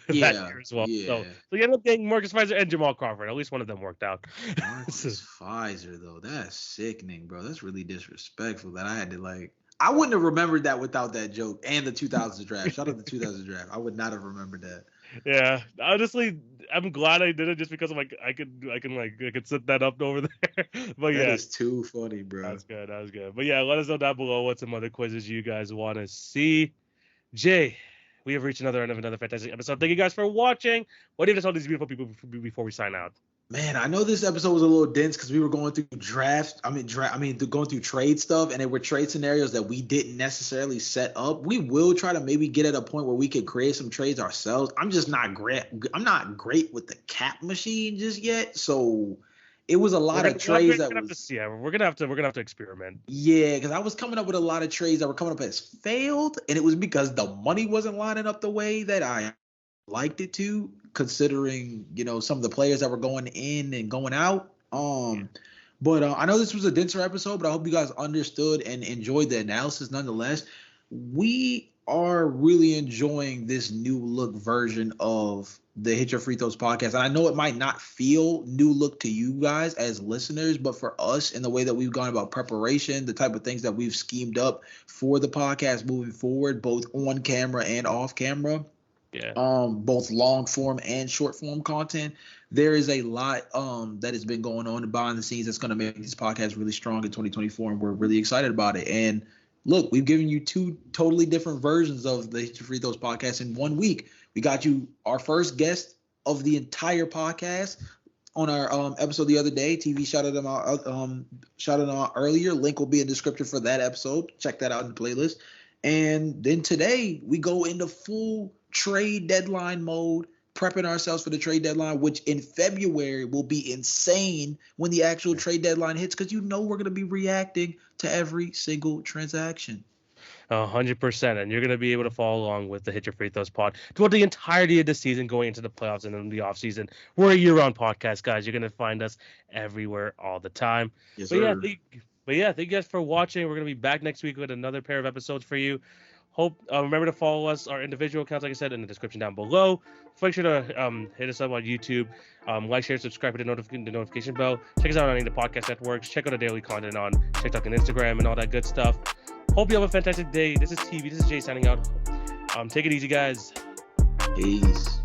Yeah, year as well. yeah. So you end up getting Marcus Pfizer and Jamal Crawford. At least one of them worked out. Marcus Pfizer, though, that's sickening, bro. That's really disrespectful that I had to like. I wouldn't have remembered that without that joke and the 2000s draft. Shout out the 2000s draft. I would not have remembered that. Yeah, honestly, I'm glad I did it just because I'm like I could set that up over there. But That yeah, is too funny, bro. that's good. That was good. But yeah, let us know down below what some other quizzes you guys want to see. Jay, we have reached another end of another fantastic episode. Thank you guys for watching. What do you have to tell these beautiful people before we sign out? Man, I know this episode was a little dense because we were going through drafts. Going through trade stuff, and there were trade scenarios that we didn't necessarily set up. We will try to maybe get at a point where we could create some trades ourselves. I'm just not great. I'm not great with the cap machine just yet. So it was a lot of trades that was. Yeah, we're gonna have to experiment. Yeah, because I was coming up with a lot of trades that were coming up as failed, and it was because the money wasn't lining up the way that I liked it to, considering some of the players that were going in and going out. But I know this was a denser episode, but I hope you guys understood and enjoyed the analysis nonetheless. We are really enjoying this new look version of the Hit Your Free Throws podcast. And I know it might not feel new look to you guys as listeners, but for us, in the way that we've gone about preparation, the type of things that we've schemed up for the podcast moving forward, both on camera and off camera, both long form and short form content, there is a lot that has been going on behind the scenes that's going to make this podcast really strong in 2024, and we're really excited about it. And look, we've given you two totally different versions of the Hit Your Free Throws podcast in 1 week. We got you our first guest of the entire podcast on our episode the other day. TV shouted them out earlier. Link will be in the description for that episode. Check that out in the playlist. And then today we go into full trade deadline mode, prepping ourselves for the trade deadline, which in February will be insane when the actual trade deadline hits, because we're going to be reacting to every single transaction. 100%, and you're going to be able to follow along with the Hit Your Free Throws pod throughout the entirety of the season, going into the playoffs and then the off season. We're a year-round podcast, guys. You're going to find us everywhere all the time. Yes, sir. Thank you guys for watching. We're going to be back next week with another pair of episodes for you. Remember to follow us, our individual accounts, like I said, in the description down below. Make sure to hit us up on YouTube. Like, share, subscribe to the notification bell. Check us out on any of the podcast networks. Check out our daily content on TikTok and Instagram and all that good stuff. Hope you have a fantastic day. This is TV. This is Jay signing out. Take it easy, guys. Peace.